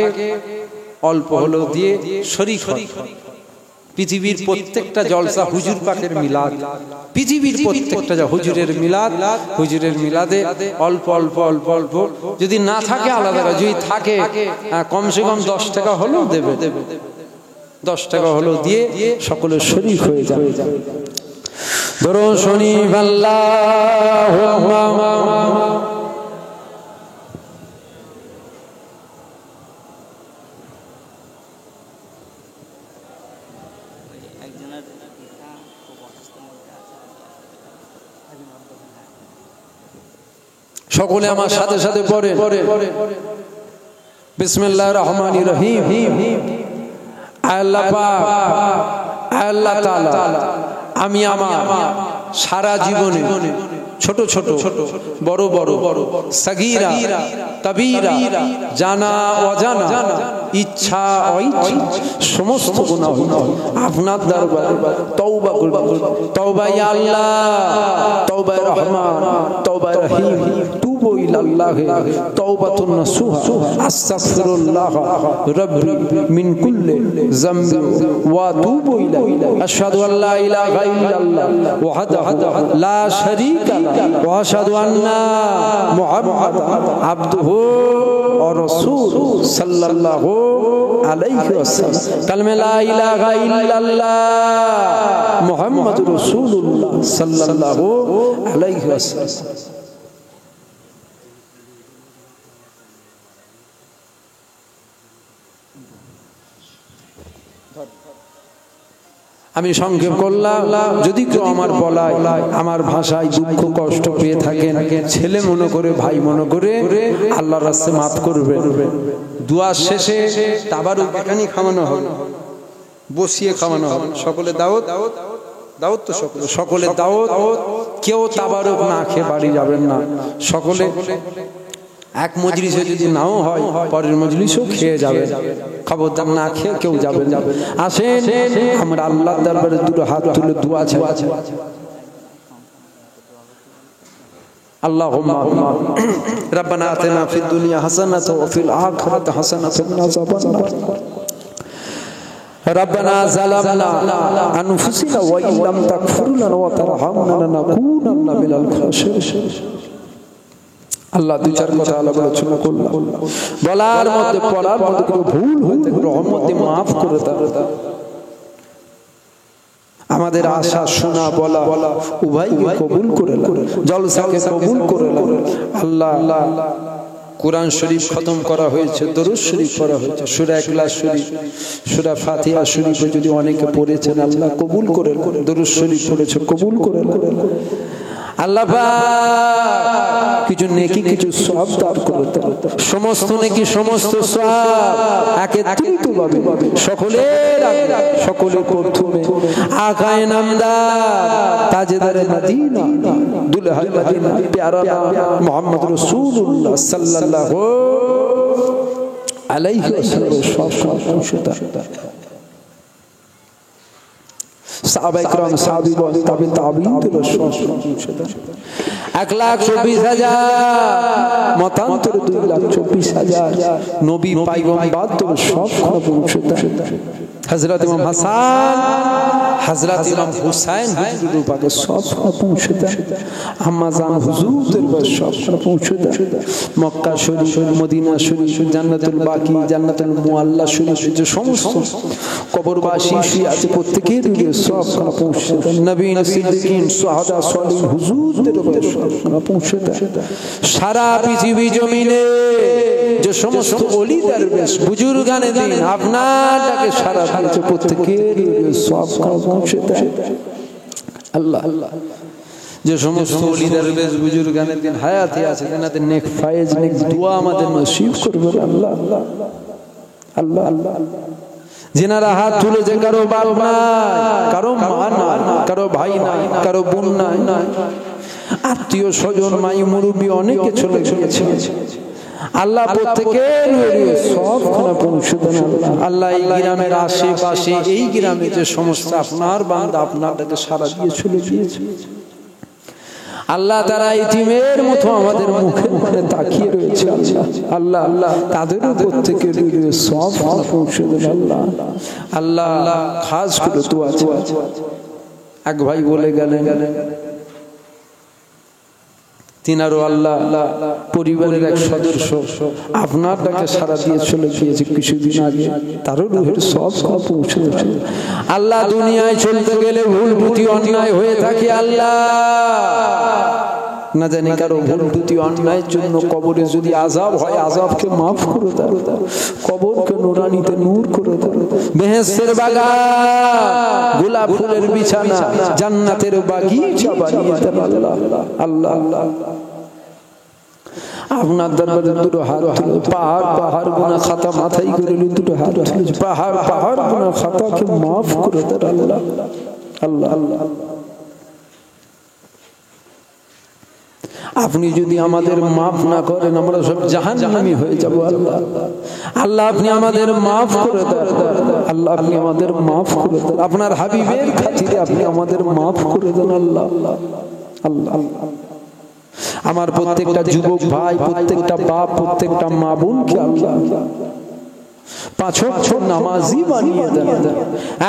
অল্প হলেও দিয়ে শরীক হয়। পৃথিবীর প্রত্যেকটা জলসা হুজুর পাকের মিলাদ, পৃথিবীর প্রত্যেকটা হুজুরের মিলাদ, হুজুরের মিলাদে অল্প অল্প অল্প অল্প, যদি না থাকে আলাদা, যদি থাকে কমসে কম 10 টাকা হলেও দেবে, 10 টাকা হলেও দিয়ে সকলের শরীক হয়ে যাবে। ধরো শনি সকলে আমার সাথে সাথে পড়ে বিসমিল্লাহির রহমানির রহিম। আল্লাহ পাক, আল্লাহ তাআলা আমি আমার সারা জীবনে ছোট ছোট বড় বড় সাগীরা কবীরা জানা অজানা ইচ্ছা অইচ্ছা সমস্ত গুনাহ আপনার দরবারে তওবা করব। তওবা ইয়া আল্লাহ, তওবা রহমান, তওবা রহিম, তুবু ইলাল্লাহ তওবাতুন নাসুহা, আস্তাগফিরুল্লাহ রাব্বি মিন কুল্লি যামবি ওয়া তুবু ইলাইহি, আশহাদু আল্লা ইলাহা ইল্লাল্লাহ ওয়াহদাহু লা শারীকা লাহু ওয়া আশহাদু আন্না মুহাম্মাদান আবদুহু ওয়া রাসূলুহু সাল্লাল্লাহু আলাইহি ওয়াসাল্লাম। কালমা লা ইলাহা ইল্লাল্লাহ মুহাম্মাদুর রাসূলুল্লাহ সাল্লাল্লাহু আলাইহি ওয়াসাল্লাম। আমি সংক্ষেপ করলাম। যদি কেউ আমার বলায়, আমার ভাষায় দুঃখ কষ্ট পেয়ে থাকেন, ছেলে মনে করে, ভাই মনে করে আল্লাহর রাস্তায় মাফ করবে। দোয়া শেষে তাবারুক এখানেই খাওয়ানো হবে, বসিয়ে খাওয়ানো হবে। সকলে দাওয়াত, দাওয়াত তো সকলে দাওয়াত। কেউ তাবারুক না খেয়ে বাড়ি যাবেন না। সকলে এক মজলিসে যদি নাও হয়, পরের মজলিসও খেয়ে যাবে, খবরদার না খেয়ে কেউ যাবেন। আসেন আমরা আল্লাহর দরবারে দুটো হাত তুলে দোয়া চাই। আল্লাহুম্মা রাব্বানা আতিনা ফিদ দুনিয়া হাসানাতাও ওয়া ফিল আখিরাতি হাসানাতাও ওয়া কিনা আযাবান্নার। ربنا ظلمنا أنفسنا وإن لم تغفر لنا وترحمنا لنكونن من الخاسرين। আল্লাহ দুই চার কথা আলোচনা করলাম, বলার মধ্যে পড়ার মধ্যে কোনো ভুল হইতে রহমত দিয়ে মাফ করে দাও। আমাদের আশা শোনা বলা উভয়কে কবুল করে নাও, জলসাকে কবুল করে নাও। আল্লাহ কোরআন শরীফ খতম করা হয়েছে, দরুদ শরীফ পড়া হয়েছে, সূরা ইখলাস শরীফ, সূরা ফাতিহা শরীফে যদি অনেকে পড়েছেন আল্লাহ কবুল করে নাও। দরুদ শরীফ পড়েছে কবুল করে নাও। আল্লাহ পাক কিছু নেকি কিছু সওয়াব দান করে দাও। সমস্ত নেকি সমস্ত সওয়াব একত্রিতভাবে সকলের প্রথমে আকায়ে নামদার তাজদারে মদিনা দুলহায়ে মদিনা প্যারা মুহাম্মদ রাসূলুল্লাহ সাল্লাল্লাহু আলাইহি ওয়াসাল্লাম সব সাহাবায়ে کرام সাহাবীগণ তাবিঈন 1,24,000 মতান্তরে 2,24,000 নবী পয়গম্বর সব পৌঁছতে। হযরত ইমাম হাসান হযরত ইমাম হুসাইন হুজুরের পাকে সব পৌঁছে দেন, আম্মা জান হুজুরদের পাকে সব পৌঁছে দেন। মক্কা শরীফ, মদিনা শরীফ, জান্নাতুল বাকি, জান্নাতুল মুআল্লা শরীফ, যে সমস্ত কবরবাসী শুয়ে আছে প্রত্যেকের সব পৌঁছে দেন। নবী সিদ্দিকিন, সুহাদা, সালিহিন হুজুরদের পাকে সব পৌঁছে দেন। সারা পৃথিবী জমিনে যে সমস্ত ওলি দরবেশ বুজুর্গানে দিন আপনার ডাকে সারা দিয়েছে, প্রত্যেকের সব পৌঁছে দেন। আল্লাহ আল্লাহ, যে সমস্ত ওলি দরবেশ বুজুর্গানে দিন হায়াতে আছে, তেনাদের নেক ফায়েজ নেক দোয়া আমাদের নসিব করবেন আল্লাহ আল্লাহ আল্লাহ আল্লাহ। যেনারা হাত তুলেছে, কারো বাপ নাই, কারো মা নাই, কারো ভাই নাই, কারো বোন নাই, আত্মীয় স্বজন মাই মুরব্বী অনেকে চলে গিয়েছে, আল্লাহ প্রত্যেকের সবখানে পৌঁছে দেন আল্লাহ আল্লাহ। এই গ্রামের আশেপাশে, এই গ্রামে যে সমস্ত আপনার বান্দা আপনার ডাকে সারা দিয়ে চলে গিয়েছে আল্লাহ, তারা ইতিমের মতো আমাদের মুখের মানে তাকিয়ে রয়েছে আল্লাহ আল্লাহ, তাদেরও প্রত্যেকের সব পৌঁছে দেন আল্লাহ আল্লাহ আল্লাহ। খাস করে তো আছে, এক ভাই বলে গেলেন তিনারও আল্লাহ পরিবারের এক সদস্য আপনার ডাকে সারা দিয়ে চলে গিয়েছে কিছুদিন আগে, তারও রুহের সব পৌঁছে গেছে আল্লাহ। দুনিয়ায় চলতে গেলে ভুল ত্রুটি অন্যায় হয়ে থাকে আল্লাহ, না জানি কারো ভুল ত্রুটি অন্যায়ের জন্য কবরে যদি আযাব হয়, আযাবকে মাফ করে দাও, কবরকে নূরানিতে নূর করে দাও, বেহেশতের বাগান, গোলাপ ফুলের বিছানা, জান্নাতের বাগিচা বানিয়ে দাও আল্লাহ আল্লাহ আল্লাহ। আপনার দরবারে দুটো হাত তুলে, পাহাড় পাহাড় গুনাহ খাতা মাথায় করে দুটো হাত তুলে, পাহাড় পাহাড় গুনাহ খাতাকে মাফ করে দাও আল্লাহ আল্লাহ আল্লাহ। আপনি যদি আমাদের মাফ না করেন, আমরা সব জাহান্নামী হয়ে যাব আল্লাহ আল্লাহ। আপনি আমাদের মাফ করে দেন আল্লাহ, আপনি আমাদের মাফ করে দেন, আপনার হাবিবের খাতিরে আপনি আমাদের মাফ করে দেন আল্লাহ আল্লাহ আল্লাহ। আমার প্রত্যেকটা যুবক ভাই, প্রত্যেকটা বাপ, প্রত্যেকটা মা বোনকে আল্লাহ 5 ওয়াক্ত নামাজি বানিয়ে দেন,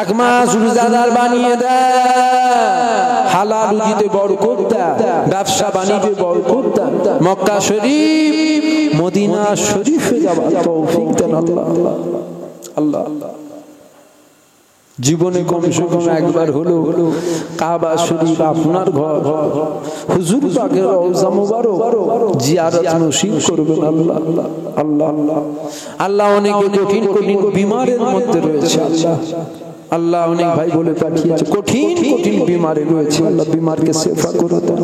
1 মাস রোজাদার বানিয়ে দেন, হালাল রুজিতে বরকত দেন, ব্যবসা বাণিজ্যে বরকত দেন, মক্কা শরীফ মদিনা শরীফে যাওয়ার তৌফিক দেন আল্লাহ আল্লাহ আল্লাহ। জীবনে কমসে কম একবার হলো কাবা শরীফ আপনার ঘর, হুজুর পাকের রওজা মুবারক জিয়ারত নসিব করবেন আল্লাহ আল্লাহ আল্লাহ আল্লাহ। অনেকে কঠিন কঠিন বিমারের মধ্যে রয়েছে আল্লাহ আল্লাহ, অনেক ভাই বলে পাঠিয়েছে কঠিন কঠিন বিমারে রয়েছে আল্লাহ, বিমারকে শেফা করে দেন,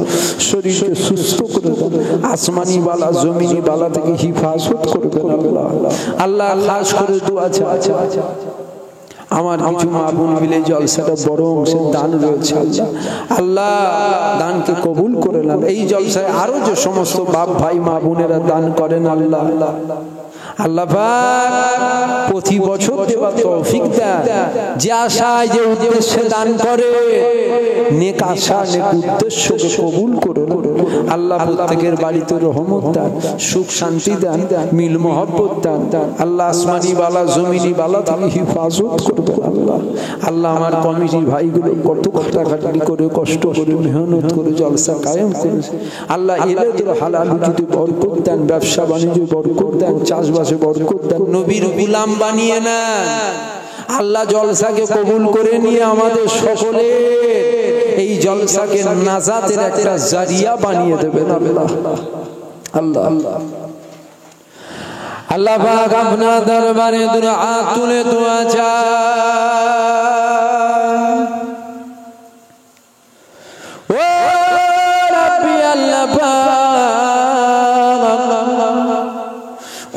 শরীরকে সুস্থ করে দেন, আসমানি বালা জমিনি বালা থেকে হিফাজত করবেন আল্লাহ আল্লাহ। খাস করে দোয়া আছে, আমার কিছু মা বোন মিলে জলসাটা বড় অংশের দান রয়েছে আল্লাহ আল্লাহ, দানকে কবুল করে নেন। এই জলসায় আরো যে সমস্ত বাপ ভাই মা বোনেরা দান করেন আল্লাহ আল্লাহ পাক প্রতি বছর দেওয়ার তৌফিক দেন, যে আশায় যে উদ্দেশ্যে দান করে নেক আশা নেক উদ্দেশ্যকে কবুল করে আল্লাহ। প্রত্যেকের বাড়িতে রহমত দেন, সুখ শান্তি দেন, মিল মহব্বত দেন আল্লাহ। আসমানি বালা জমিনি বালা থেকে হিফাজত করবেন আল্লাহ আল্লাহ। আমার কমিটি ভাইগুলো কত খাটাখাটি করে কষ্ট করে মেহনত করে জলসা কায়েম করেছে আল্লাহ, এদের হালাল রুজিতে বরকত দেন, ব্যবসা বাণিজ্যে বরকত দেন, চাষবাসে বরকত দেন, নবীর গোলাম বানিয়ে নেন আল্লাহ। জলসাকে কবুল করে নিয়ে আমাদের সকলের এই জলসাকে নাজাতের একটা জারিয়া বানিয়ে দেবেন আল্লাহ আল্লাহ আল্লাহ আল্লাহ পাক আপনার দরবারে দুটো হাত তুলে দোয়া চাই, ও রাব্বি আল্লাহ পাক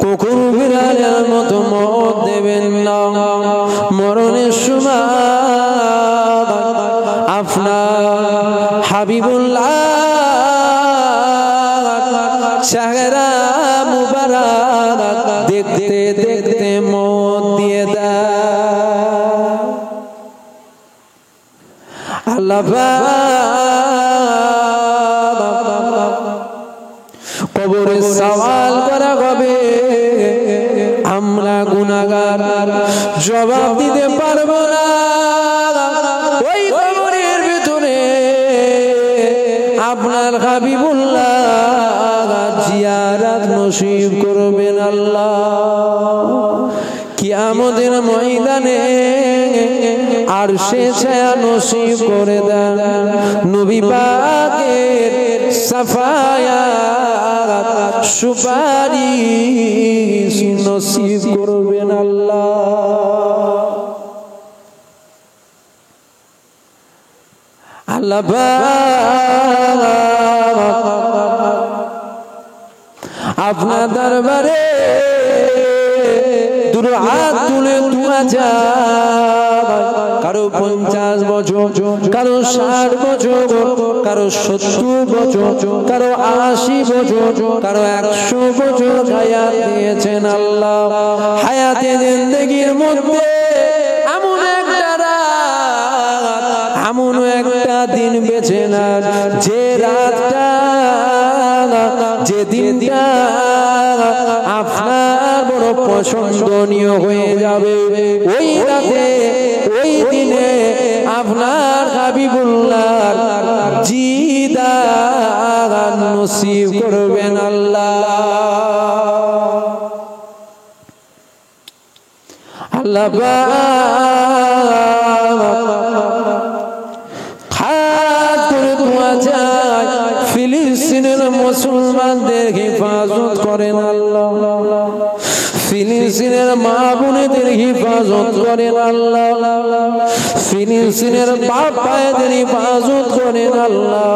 কুকুর বিড়ালের মতো মত দেবেন না, মরণের সময় আপনার হাবিবুল্লাহ চেহারা মুবারক দেখতে দেখতে মত দিয়ে দেয় আল্লাহ পাক। কবরে সওয়াল করা হবে, আমরা গুনাহগার জবাব দিতে পারবো না, ওই আপনার হাবিবুল্লাহ জিয়ারত নসিব করবেন আল্লাহ। কিয়ামতের ময়দানে আরশে ছায়া নসিব করে দেন, নবী পাকের সাফায়াত সুপারিশ নসিব করবেন আল্লাহ। আল্লাহ আপনার দরবারে দুটো হাত তুলে দুয়া যায়, কারো 50 বছর, কারো 60 বছর, কারো 70 বছর, কারো 80 বছর, কারো 100 বছর হায়াত দিয়েছেন আল্লাহ। হায়াতে জিন্দেগির মধ্যে এমন একটা রাত, এমন একটা দিন বেছে না যে রাতটা, যে দিনটা আপনার বড় পছন্দনীয় হয়ে যাবে। ওই রাতে, ওই দিনে আপনার হাবিবুল্লাহ জিদান নসিব করবেন আল্লাহ। আল্লাহ ফিলিস্তিনের মুসলমানদের হেফাজত করেন আল্লাহ, ফিলিস্তিনের মা বোনেদের হেফাজত করেন আল্লাহ, ফিলিস্তিনের বাপ ভাইদের হেফাজত করেন আল্লাহ,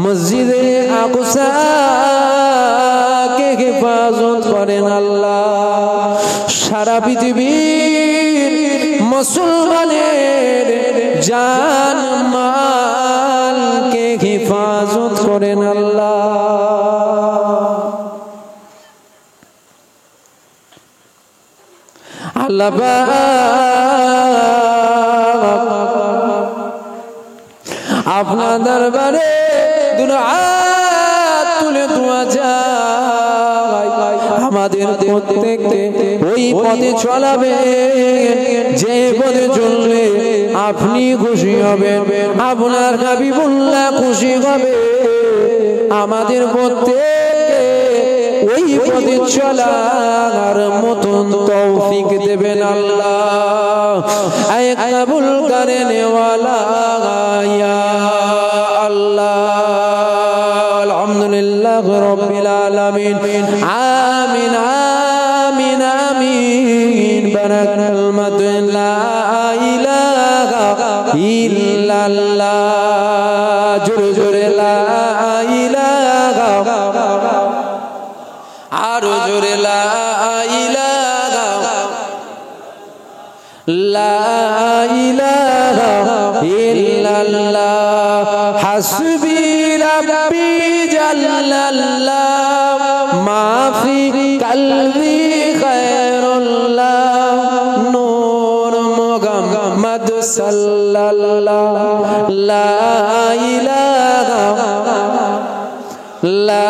মসজিদে আকসাকে হেফাজত করেন আল্লাহ। সারা পৃথিবীর মুসলমানের জান মালকে হেফাজত করেন আল্লাহ। আল্লাহ আপনার দরবারে দুটো হাত তুলে দোয়া যায়, আমাদের প্রত্যেককে ওই পথে চলাবে যে পথে চলবে আপনি খুশি হবেন, আপনার হাবিবুল্লাহ খুশি হবে। আমাদের প্রত্যেককে ওই পথে চলার মতন তৌফিক দেবেন আল্লাহ। আয় কবুল করেন ওয়ালা ইয়া আল্লাহ। আলহামদুলিল্লাহ রাব্বিল আলামিন। আমিন আমিন আমিন। বারাকাল মাদ লা ইলাহা ইল্লাল্লাহ। জোরে জোরে লা ইলাহা, আরো জোরে লা ইলাহা, লা ইলাহা ইল্লাল্লাহ। হাসবি রাব্বি জাল্লাল্লাহ, মা ফি কলবি খায়রুল্লাহ। নূর মুহাম্মদ সাল্লাল্লাহ। লা ইলাহা, লা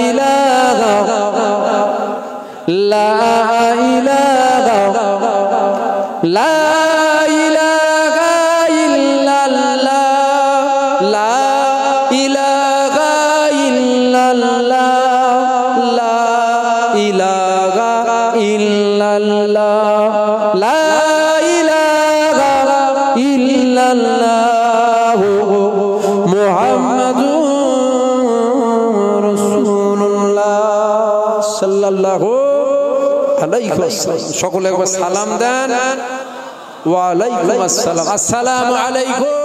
ইলাহা, লা ইলাহা, লা ইলাহা ইল্লাল্লাহ, লা ইলাহা ইল্লাল্লাহ, লা ইলাহা ইল্লাল্লাহ, লা ইলাহা ইল্লাল্লাহ। মুহাম্মাদুর রাসূলুল্লাহ সাল্লাল্লাহু আলাইহি ওয়াসাল্লাম। সকলে একবার সালাম দেন। ওয়া আলাইকুম আসসালাম। আসসালামু আলাইকুম।